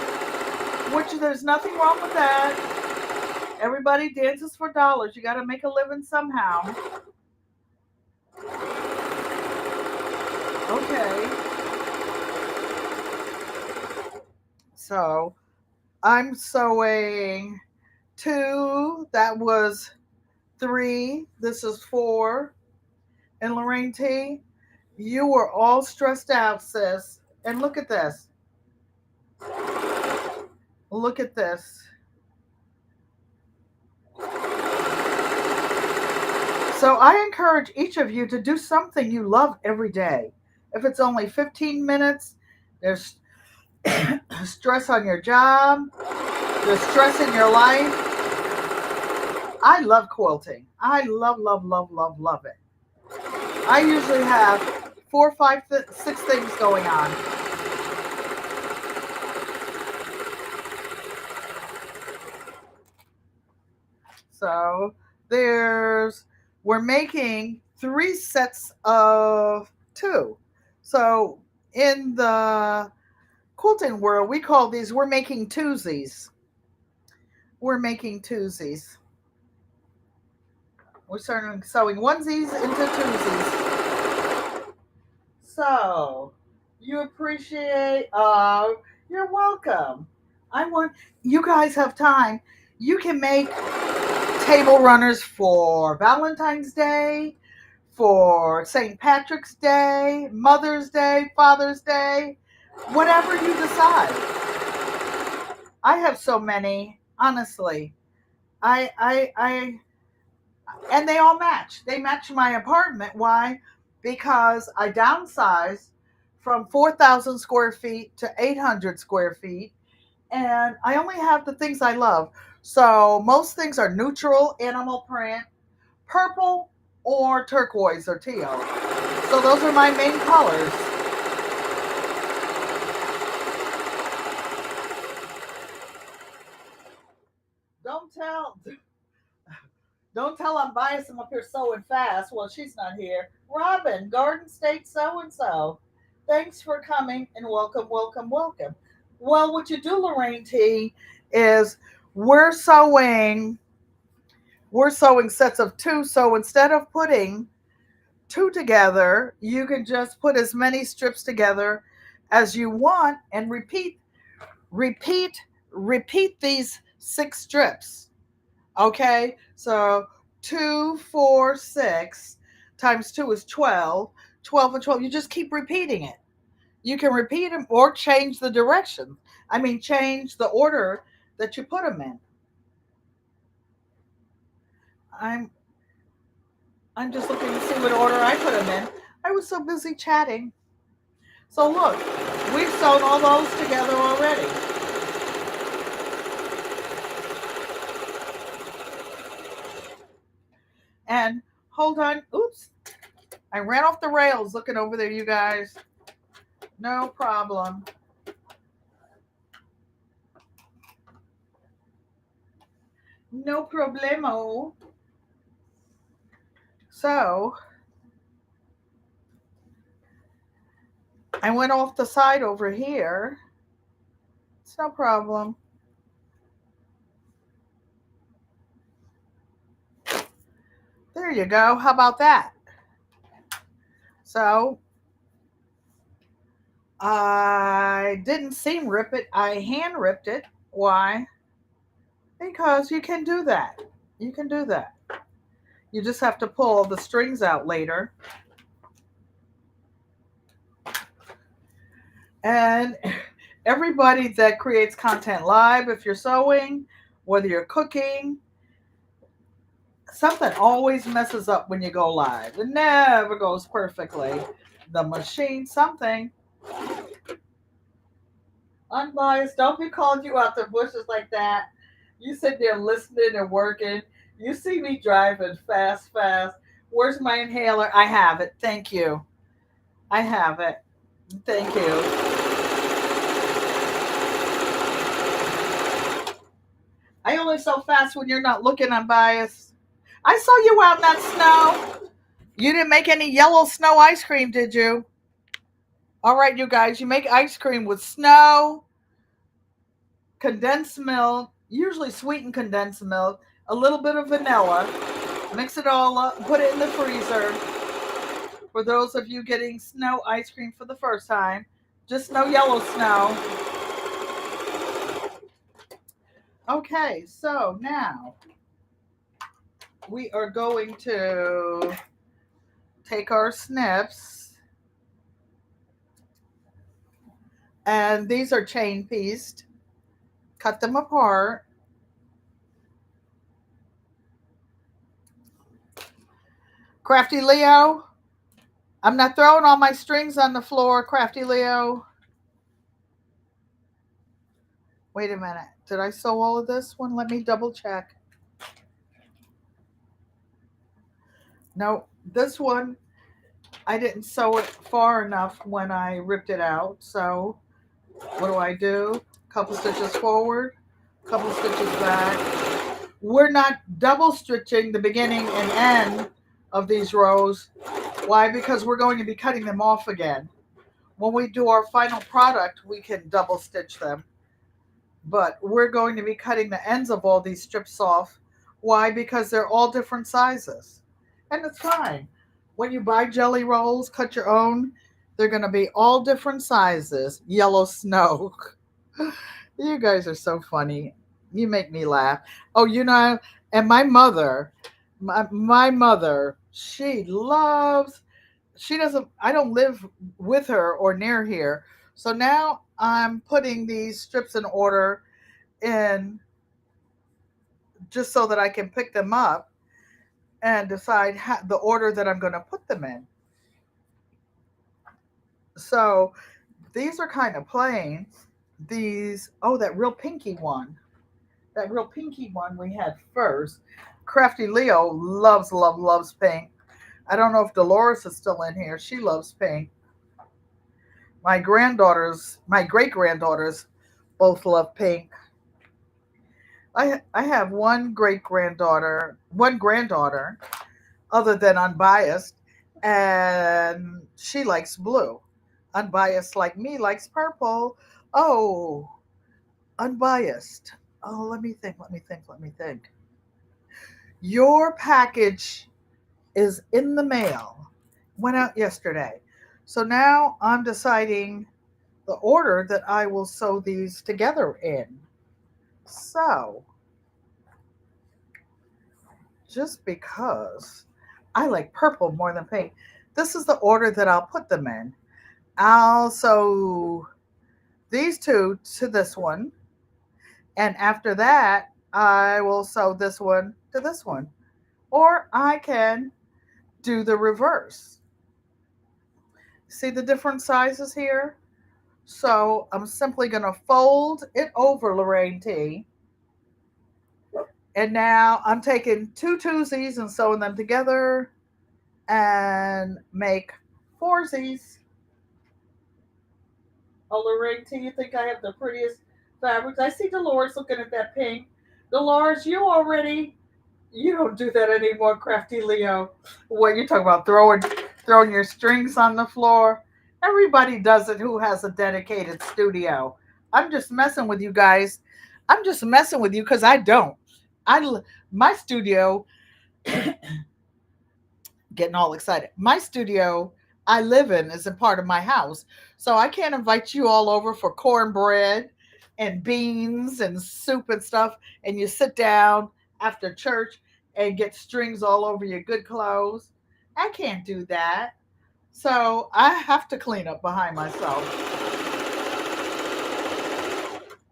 which there's nothing wrong with that. Everybody dances for dollars. You got to make a living somehow. Okay. So I'm sewing two. That was three. This is four. And Lorraine T, you were all stressed out, sis. And look at this. Look at this. So I encourage each of you to do something you love every day. If it's only 15 minutes, there's stress on your job, there's stress in your life. I love quilting. I love, love, love, love, love it. I usually have four, five, six things going on. So we're making three sets of two. So in the quilting world, we call these, we're making twosies. We're making twosies. We're starting sewing onesies into twosies. So you appreciate, you're welcome. I want, you guys have time. You can make table runners for Valentine's Day, for St. Patrick's Day, Mother's Day, Father's Day, whatever you decide. I have so many, honestly. I and they all match. They match my apartment. Why? Because I downsized from 4,000 square feet to 800 square feet, and I only have the things I love. So most things are neutral, animal print, purple, or turquoise or teal. So those are my main colors. Don't tell. Don't tell I'm biased. I'm up here sewing fast. Well, she's not here. Robin, Garden State so and so. Thanks for coming and welcome, welcome, welcome. Well, what you do, Lorraine T, is we're sewing we're sewing sets of two. So instead of putting two together, you can just put as many strips together as you want and repeat, repeat these six strips. Okay, so 2, 4, 6 times 2 is 12. 12 and 12. You just keep repeating it. You can repeat them or change the direction. I mean, change the order that you put them in. I'm I'm just looking to see what order I put them in. I was so busy chatting. So look, we've sewn all those together already. And hold on, oops, I ran off the rails looking over there, you guys. No problem. No problemo. So I went off the side over here. It's no problem. There you go. How about that? So I didn't seam rip it. I hand ripped it. Why? Because you can do that. You can do that. You just have to pull the strings out later. And everybody that creates content live, if you're sewing, whether you're cooking, something always messes up when you go live. It never goes perfectly. The machine, something. Unbiased, don't be calling you out the bushes like that. You sit there listening and working. You see me driving fast, fast. Where's my inhaler? I have it. Thank you. I have it. Thank you. I only sew fast when you're not looking, unbiased. I saw you out in that snow. You didn't make any yellow snow ice cream, did you? All right, you guys, you make ice cream with snow, condensed milk, usually sweetened condensed milk, a little bit of vanilla. Mix it all up, put it in the freezer. For those of you getting snow ice cream for the first time, just no yellow snow. Okay, so now we are going to take our snips, and these are chain pieced. Cut them apart. Crafty Leo, I'm not throwing all my strings on the floor, Crafty Leo. Wait a minute. Did I sew all of this one? Let me double check. No, this one, I didn't sew it far enough when I ripped it out. So what do? Couple stitches forward, couple stitches back. We're not double stitching the beginning and end of these rows. Why? Because we're going to be cutting them off again. When we do our final product, we can double stitch them. But we're going to be cutting the ends of all these strips off. Why? Because they're all different sizes. And it's fine. When you buy jelly rolls, cut your own. They're going to be all different sizes. Yellow snow. You guys are so funny. You make me laugh. Oh, and my mother, my mother, I don't live with her or near here. So now I'm putting these strips in order in just so that I can pick them up and decide the order that I'm going to put them in. So these are kind of plain. That real pinky one. That real pinky one we had first. Crafty Leo loves pink. I don't know if Dolores is still in here. She loves pink. My great granddaughters both love pink. I have one granddaughter, other than unbiased, and she likes blue. Unbiased like me likes purple. Oh, unbiased. Oh, let me think. Your package is in the mail. Went out yesterday. So now I'm deciding the order that I will sew these together in. So, just because I like purple more than pink. This is the order that I'll put them in. I'll sew these two to this one, and after that, I will sew this one to this one. Or I can do the reverse. See the different sizes here? So I'm simply going to fold it over, Lorraine T. And now I'm taking two twosies and sewing them together and make foursies. Oh, Lorraine T, you think I have the prettiest fabrics? I see Dolores looking at that pink. Dolores, you don't do that anymore, Crafty Leo. What you talking about? Throwing your strings on the floor? Everybody does it who has a dedicated studio. I'm just messing with you guys. I'm just messing with you because I don't. My studio, getting all excited. My studio I live in is a part of my house. So I can't invite you all over for cornbread and beans and soup and stuff. And you sit down after church and get strings all over your good clothes. I can't do that. So I have to clean up behind myself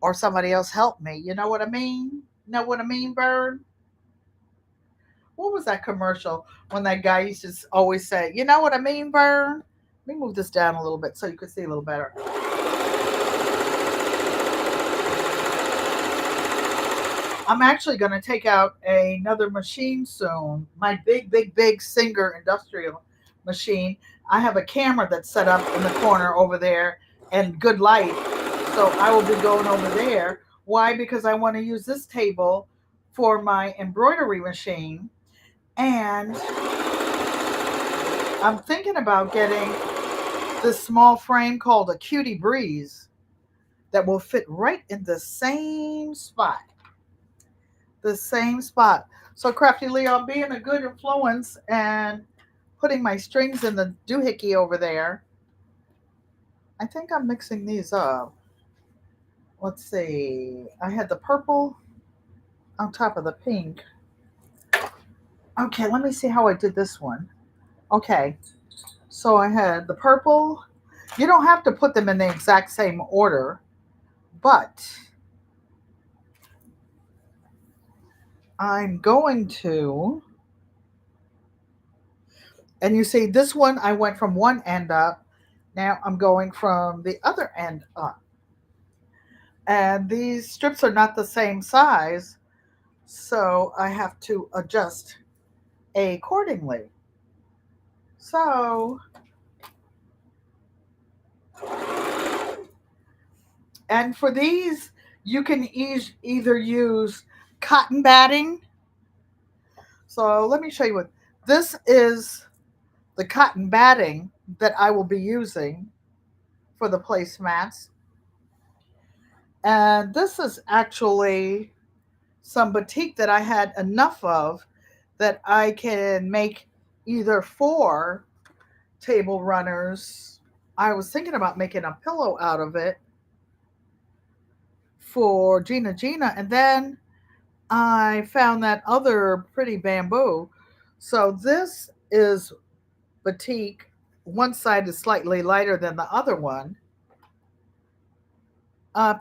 or somebody else help me. You know what I mean? Know what I mean, Bird? What was that commercial when that guy used to always say, "You know what I mean, Vern?" Let me move this down a little bit so you can see a little better. I'm actually going to take out another machine soon. My big Singer industrial machine. I have a camera that's set up in the corner over there and good light. So I will be going over there. Why? Because I want to use this table for my embroidery machine. And I'm thinking about getting this small frame called a Cutie Breeze that will fit right in the same spot. The same spot. So Crafty Leo, I'm being a good influence and putting my strings in the doohickey over there. I think I'm mixing these up. Let's see. I had the purple on top of the pink. Okay, let me see how I did this one. Okay, so I had the purple. You don't have to put them in the exact same order, but I'm going to. And you see, this one, I went from one end up. Now I'm going from the other end up. And these strips are not the same size, so I have to adjust accordingly. So, and for these, you can either use cotton batting. So let me show you what this is, the cotton batting that I will be using for the placemats. And this is actually some batik that I had enough of that I can make either 4 table runners. I was thinking about making a pillow out of it for Gina, and then I found that other pretty bamboo. So this is batik. One side is slightly lighter than the other one.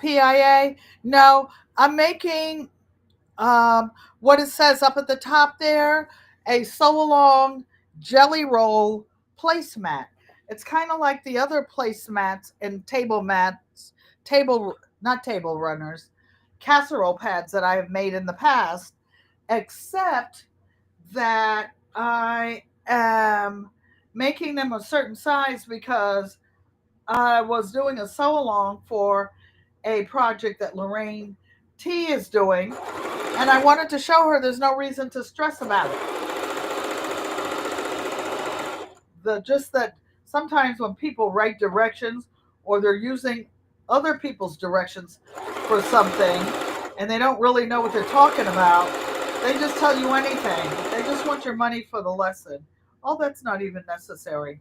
PIA? No, I'm making what it says up at the top there, a sew along Jellyroll placemat. It's kind of like the other placemats and table mats, not table runners, casserole pads that I have made in the past, except that I am making them a certain size because I was doing a sew along for a project that Lorraine T is doing, and I wanted to show her there's no reason to stress about it. Just that sometimes when people write directions or they're using other people's directions for something and they don't really know what they're talking about, they just tell you anything. They just want your money for the lesson. Oh, that's not even necessary.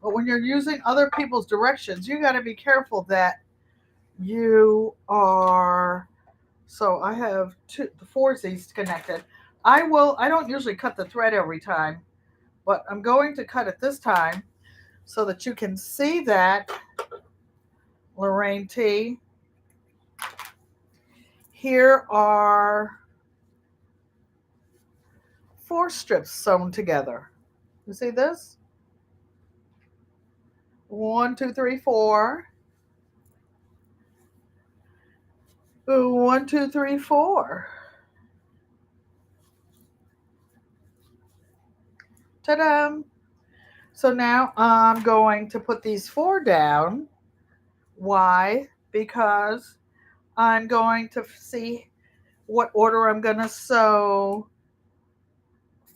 But when you're using other people's directions, you got to be careful that you are So I have the foursies connected. I don't usually cut the thread every time, but I'm going to cut it this time so that you can see that, Lorraine T. Here are 4 strips sewn together. You see this? 1, 2, 3, 4. 1, 2, 3, 4. Ta-da! So now I'm going to put these 4 down. Why? Because I'm going to see what order I'm going to sew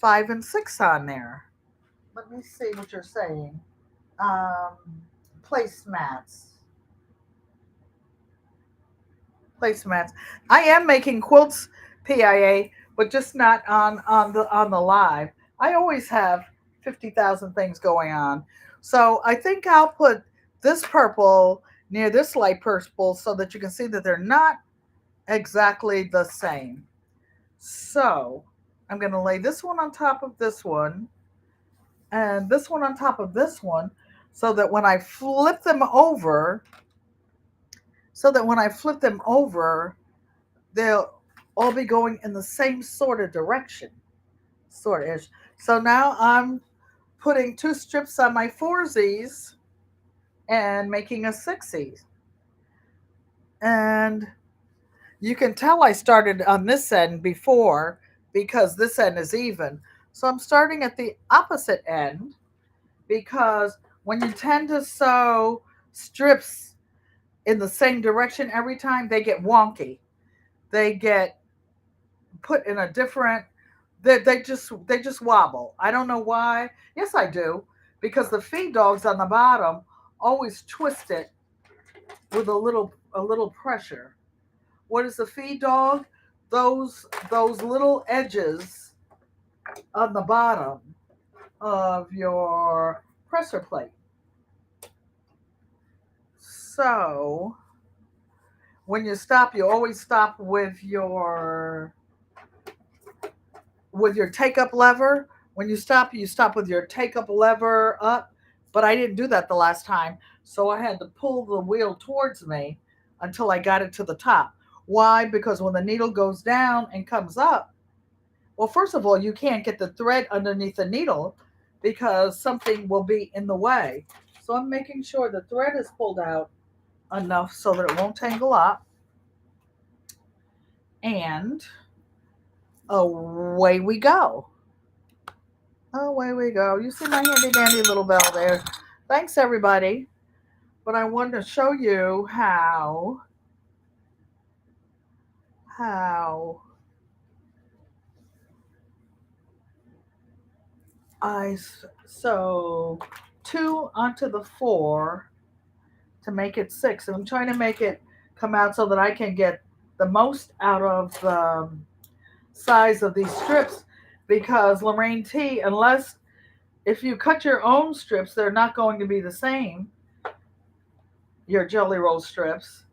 5 and 6 on there. Let me see what you're saying. Um, placemats. Placemats. I am making quilts, PIA, but just not on the live. I always have 50,000 things going on. So I think I'll put this purple near this light purple so that you can see that they're not exactly the same. So I'm going to lay this one on top of this one and this one on top of this one so that when I flip them over, they'll all be going in the same sort of direction, sort-ish. So now I'm putting 2 strips on my foursies and making a sixie. And you can tell I started on this end before because this end is even. So I'm starting at the opposite end because when you tend to sew strips in the same direction every time, they get wonky. They get put in a different, they just wobble. I don't know why. Yes, I do, because the feed dogs on the bottom always twist it with a little pressure. What is the feed dog? Those little edges on the bottom of your presser plate. So when you stop, you always stop with your take up lever. When you stop with your take up lever up. But I didn't do that the last time. So I had to pull the wheel towards me until I got it to the top. Why? Because when the needle goes down and comes up, well, first of all, you can't get the thread underneath the needle because something will be in the way. So I'm making sure the thread is pulled out enough so that it won't tangle up. And away we go. Away we go. You see my handy dandy little bell there. Thanks, everybody. But I wanted to show you how I sew 2 onto the 4 to make it 6. And I'm trying to make it come out so that I can get the most out of the size of these strips, because Lorraine T, unless if you cut your own strips, they're not going to be the same, your Jellyroll strips,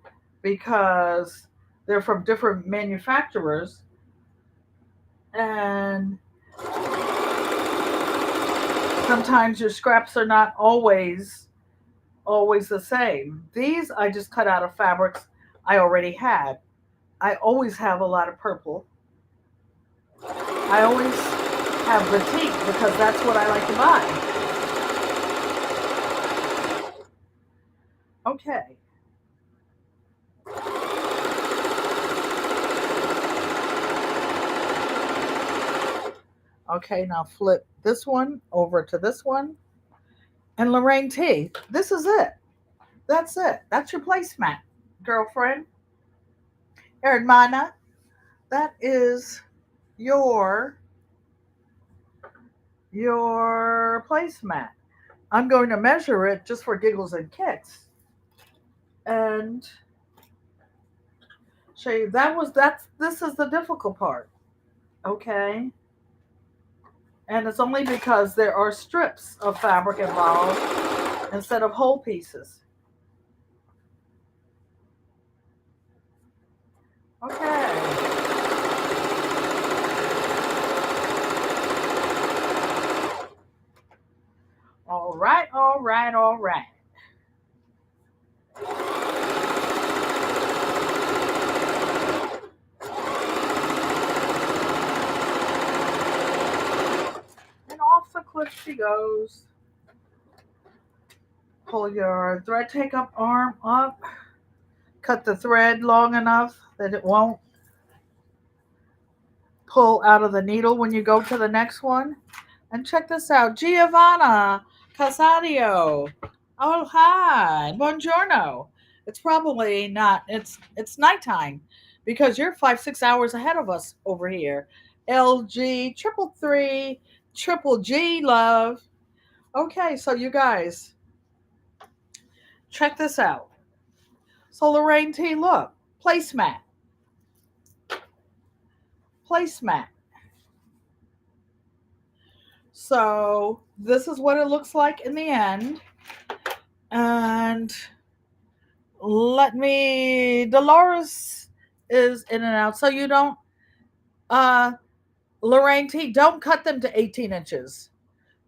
because they're from different manufacturers. And sometimes your scraps are not always the same. These I just cut out of fabrics I already had. I always have a lot of purple. I always have batik because that's what I like to buy. Okay. Okay, now flip this one over to this one. And Lorraine T, this is it. That's it. That's your placemat, girlfriend. Hermana, that is your placemat. I'm going to measure it just for giggles and kicks. And show you this is the difficult part. Okay? And it's only because there are strips of fabric involved instead of whole pieces. Okay. All right, all right, all right. And off the clip she goes. Pull your thread take up arm up. Cut the thread long enough that it won't pull out of the needle when you go to the next one. And check this out. Giovanna Casadio. Oh, hi. Buongiorno. It's probably not. It's nighttime because you're 5-6 hours ahead of us over here. LG triple three triple G love. Okay, so you guys, check this out. So Lorraine T, look, placemat. Placemat. So this is what it looks like in the end. And Dolores is in and out. So you don't, Lorraine T, don't cut them to 18 inches.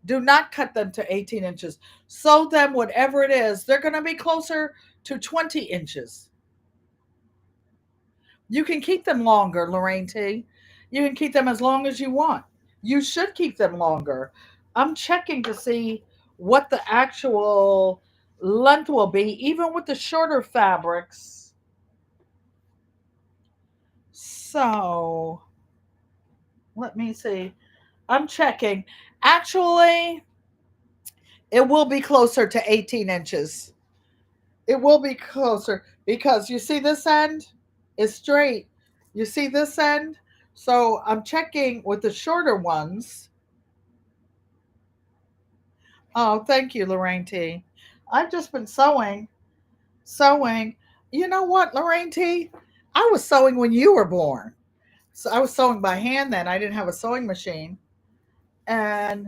Do not cut them to 18 inches. Sew them whatever it is. They're going to be closer to 20 inches. You can keep them longer, Lorraine T. You can keep them as long as you want. You should keep them longer. I'm checking to see what the actual length will be, even with the shorter fabrics. So, let me see. I'm checking. Actually, it will be closer to 18 inches. It will be closer because you see this end is straight. You see this end? So I'm checking with the shorter ones. Oh, thank you, Lorraine T. I've just been sewing, sewing. You know what, Lorraine T? I was sewing when you were born. So I was sewing by hand then. I didn't have a sewing machine. And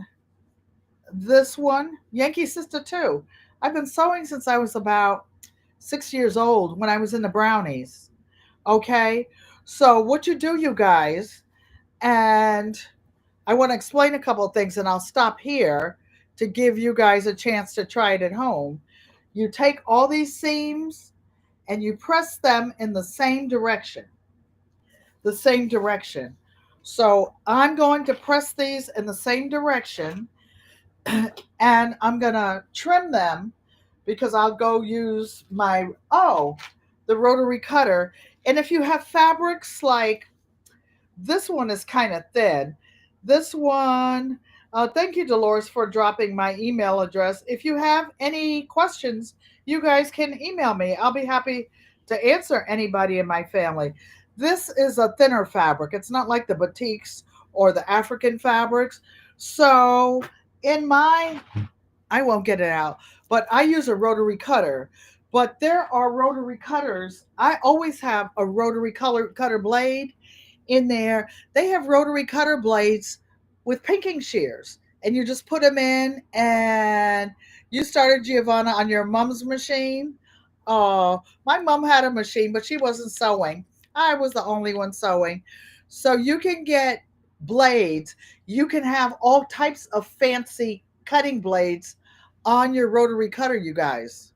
this one, Yankee Sister too. I've been sewing since I was about 6 years old when I was in the brownies. Okay. So what you do, you guys, and I want to explain a couple of things and I'll stop here to give you guys a chance to try it at home. You take all these seams and you press them in the same direction. The same direction. So I'm going to press these in the same direction and I'm going to trim them because I'll go use the rotary cutter. And if you have fabrics like this one is kind of thin. This one, thank you, Dolores, for dropping my email address. If you have any questions, you guys can email me. I'll be happy to answer anybody in my family. This is a thinner fabric. It's not like the batiks or the African fabrics. So I won't get it out, but I use a rotary cutter. But there are rotary cutters. I always have a rotary cutter blade in there. They have rotary cutter blades with pinking shears, and you just put them in. And you started, Giovanna, on your mom's machine. Oh, my mom had a machine, but she wasn't sewing. I was the only one sewing. So you can get blades. You can have all types of fancy cutting blades on your rotary cutter, you guys.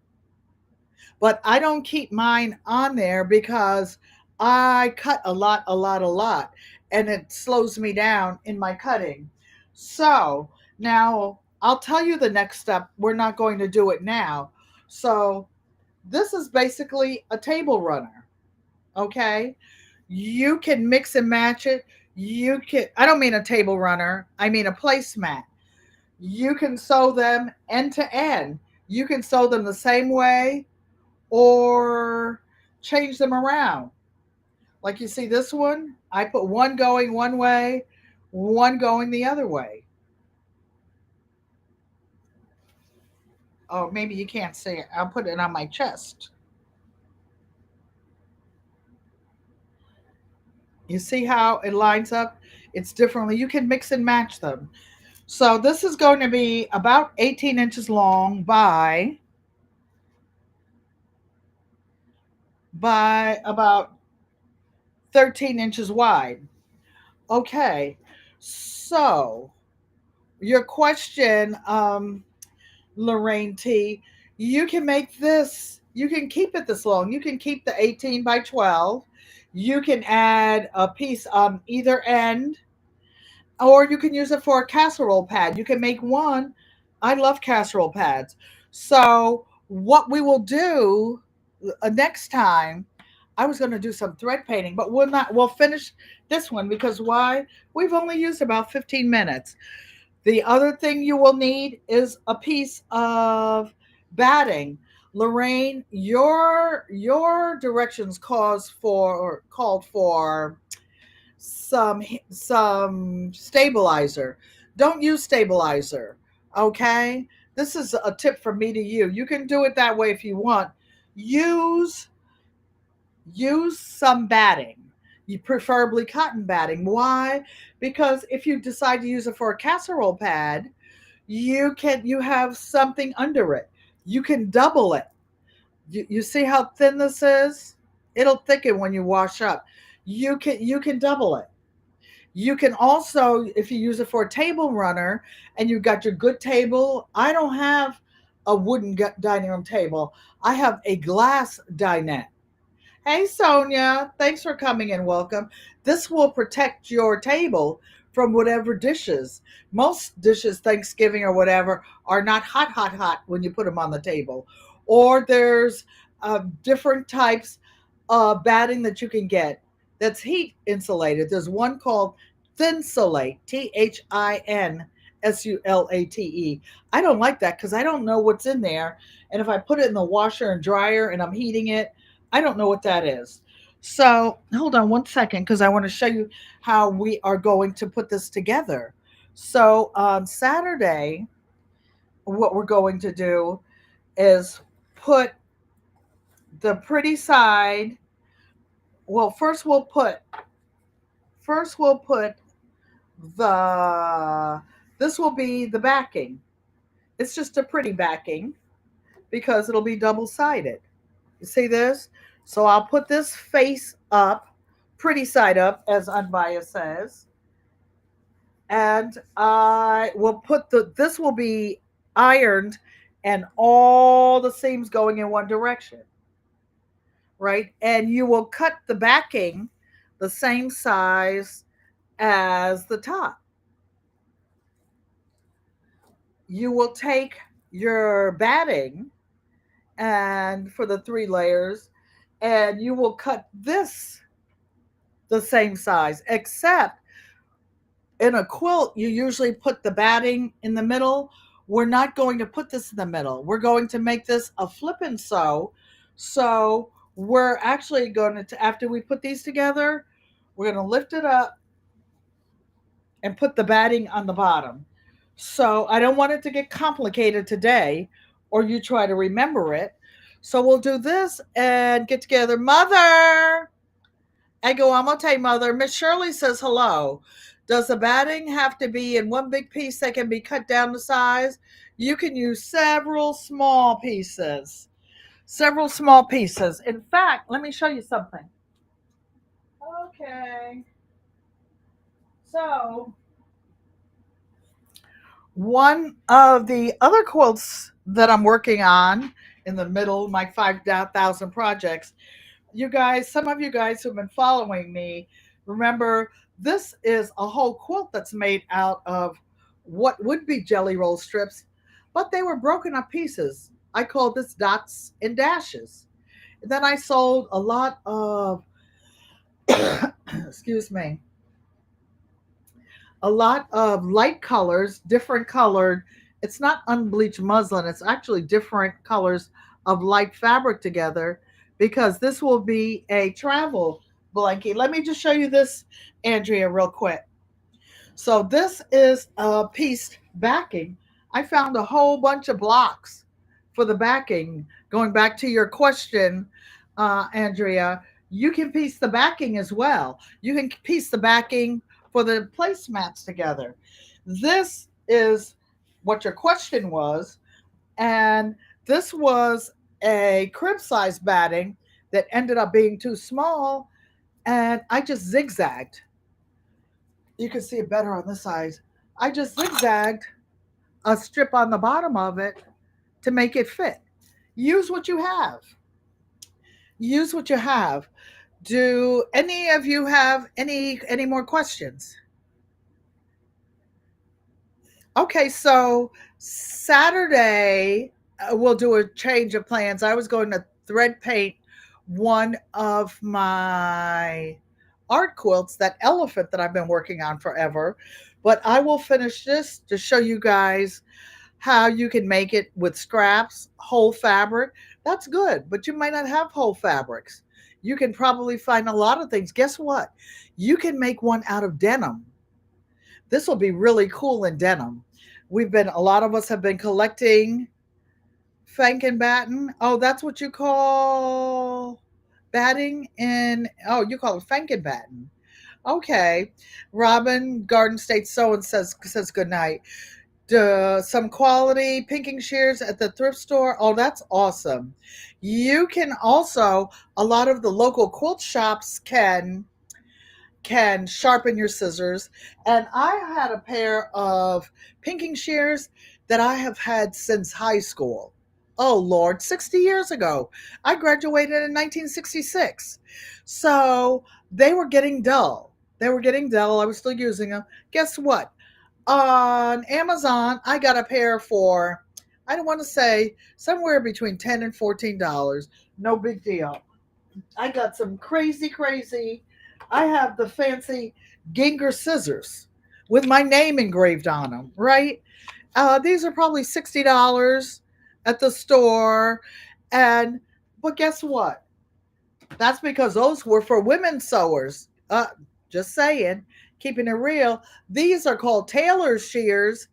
But I don't keep mine on there because I cut a lot, a lot, a lot, and it slows me down in my cutting. So now I'll tell you the next step. We're not going to do it now. So this is basically a table runner. Okay. You can mix and match it. I don't mean a table runner, I mean a placemat. You can sew them end to end. You can sew them the same way or change them around. Like you see this one, I put one going one way, one going the other way. Oh, maybe you can't see it. I'll put it on my chest. You see how it lines up? It's differently. You can mix and match them. So this is going to be about 18 inches long by about 13 inches wide. Okay, so your question, Lorraine T, you can make this, you can keep it this long. You can keep the 18 by 12. You can add a piece on either end, or you can use it for a casserole pad. You can make one. I love casserole pads. So, what we will do next time, I was going to do some thread painting, but we'll not. We'll finish this one because why? We've only used about 15 minutes. The other thing you will need is a piece of batting. Lorraine, your directions called for some stabilizer. Don't use stabilizer. Okay? This is a tip from me to you. You can do it that way if you want. Use use some batting. You preferably cotton batting. Why? Because if you decide to use it for a casserole pad, you have something under it. You can double it. You see how thin this is? It'll thicken when you wash up. You can double it. You can also, if you use it for a table runner and you've got your good table, I don't have a wooden dining room table. I have a glass dinette. Hey, Sonia. Thanks for coming and welcome. This will protect your table from whatever dishes. Most dishes, Thanksgiving or whatever, are not hot, hot, hot when you put them on the table. Or there's different types of batting that you can get that's heat insulated. There's one called Thinsulate, Thinsulate. I don't like that because I don't know what's in there. And if I put it in the washer and dryer and I'm heating it, I don't know what that is. So hold on one second because I want to show you how we are going to put this together. So on Saturday, what we're going to do is put the pretty side. Well, first we'll put the this will be the backing. It's just a pretty backing because it'll be double sided. You see this? So I'll put this face up, pretty side up, as Unbiased says. And I will put this will be ironed and all the seams going in one direction, right? And you will cut the backing the same size as the top. You will take your batting and for the 3 layers, and you will cut this the same size, except in a quilt, you usually put the batting in the middle. We're not going to put this in the middle. We're going to make this a flip and sew. So we're actually going to, after we put these together, we're going to lift it up and put the batting on the bottom. So I don't want it to get complicated today or you try to remember it. So we'll do this and get together. Mother! I go, I'm going to tell you, Mother. Miss Shirley says hello. Does the batting have to be in one big piece that can be cut down to size? You can use several small pieces. Several small pieces. In fact, let me show you something. Okay. So, one of the other quilts that I'm working on in the middle of my 5,000 projects, you guys, some of you guys who've been following me, remember this is a whole quilt that's made out of what would be jelly roll strips, but they were broken up pieces. I called this dots and dashes. And then I sold a lot of, excuse me, a lot of light colors, different colored. It's not unbleached muslin, it's actually different colors of light fabric together because this will be a travel blanket. Let me just show you this, Andrea, real quick. So, this is a piece backing. I found a whole bunch of blocks for the backing. Going back to your question, Andrea, you can piece the backing as well. You can piece the backing for the placemats together. This is what your question was, and this was a crib size batting that ended up being too small, and I just zigzagged. You can see it better on this side. I just zigzagged a strip on the bottom of it to make it fit. Use what you have. Use what you have. Do any of you have any more questions? Okay, so Saturday we'll do a change of plans. I was going to thread paint one of my art quilts, that elephant that I've been working on forever, but I will finish this to show you guys how you can make it with scraps, whole fabric. That's good, but you might not have whole fabrics. You can probably find a lot of things. Guess what? You can make one out of denim. This will be really cool in denim. A lot of us have been collecting Frankenbatten. Oh, that's what you call batting in, oh, you call it Frankenbatten. Okay. Robin Garden State Sewing says good night. Some quality pinking shears at the thrift store. Oh, that's awesome. You can also, a lot of the local quilt shops can sharpen your scissors. And I had a pair of pinking shears that I have had since high school. Oh, Lord, 60 years ago. I graduated in 1966. So they were getting dull. They were getting dull. I was still using them. Guess what? On Amazon, I got a pair for, I don't want to say, somewhere between $10 and $14. No big deal. I got some crazy. I have the fancy Ginger scissors with my name engraved on them, right? These are probably $60 at the store. And, but guess what? That's because those were for women sewers. Just saying, keeping it real. These are called tailor's shears.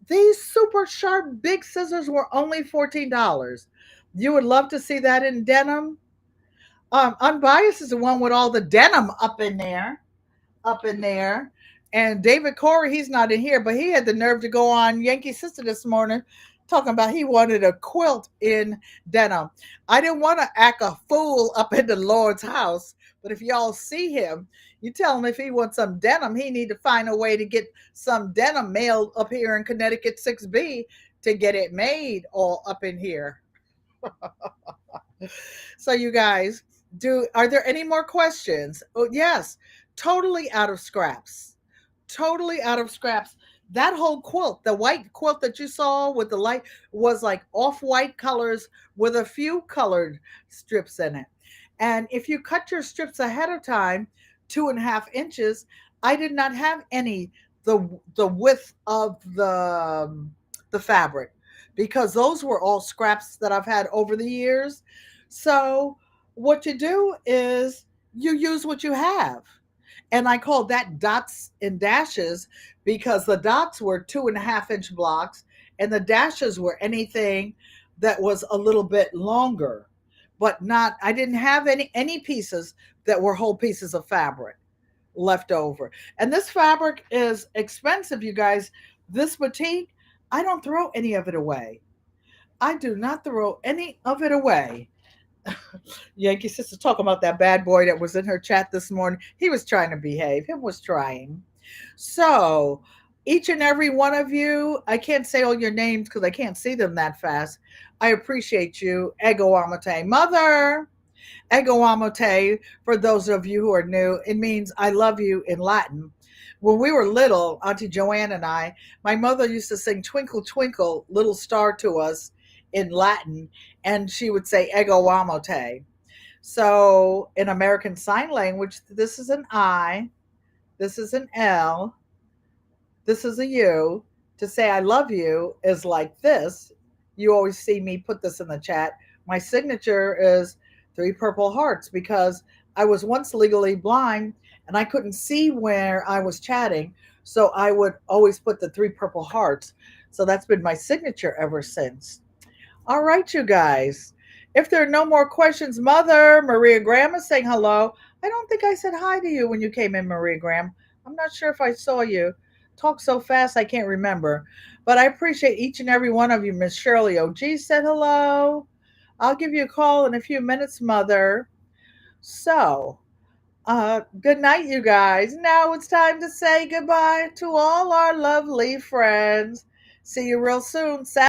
These super sharp big scissors were only $14. You would love to see that in denim. Unbiased is the one with all the denim up in there. And David Corey, he's not in here, but he had the nerve to go on Yankee Sister this morning talking about he wanted a quilt in denim. I didn't want to act a fool up in the Lord's house, but if y'all see him, you tell him if he wants some denim, he need to find a way to get some denim mailed up here in Connecticut 6B to get it made all up in here. So you guys, do are there any more questions? Oh yes, totally out of scraps. Totally out of scraps. That whole quilt, the white quilt that you saw with the light, was like off-white colors with a few colored strips in it. And if you cut your strips ahead of time, 2.5 inches, I did not have any the width of the fabric because those were all scraps that I've had over the years. So what you do is you use what you have. And I called that dots and dashes because the dots were 2.5 inch blocks and the dashes were anything that was a little bit longer, but not, I didn't have any pieces that were whole pieces of fabric left over. And this fabric is expensive, you guys. This batik, I don't throw any of it away. I do not throw any of it away. Yankee Sister talking about that bad boy that was in her chat this morning. He was trying to behave. Him was trying. So each and every one of you, I can't say all your names because I can't see them that fast. I appreciate you. Ego amate. Mother. Ego amate, for those of you who are new, it means I love you in Latin. When we were little, Auntie Joanne and I, my mother used to sing Twinkle, Twinkle, Little Star to us in Latin, and she would say Ego amate. So in American Sign Language, this is an I, this is an L, this is a U. To say I love you is like this. You always see me put this in the chat. My signature is three purple hearts because I was once legally blind and I couldn't see where I was chatting. So I would always put the three purple hearts. So that's been my signature ever since. All right, you guys. If there are no more questions, Mother Maria Graham is saying hello. I don't think I said hi to you when you came in, Maria Graham. I'm not sure if I saw you. Talk so fast, I can't remember. But I appreciate each and every one of you. Miss Shirley OG said hello. I'll give you a call in a few minutes, Mother. So, Good night, you guys. Now it's time to say goodbye to all our lovely friends. See you real soon.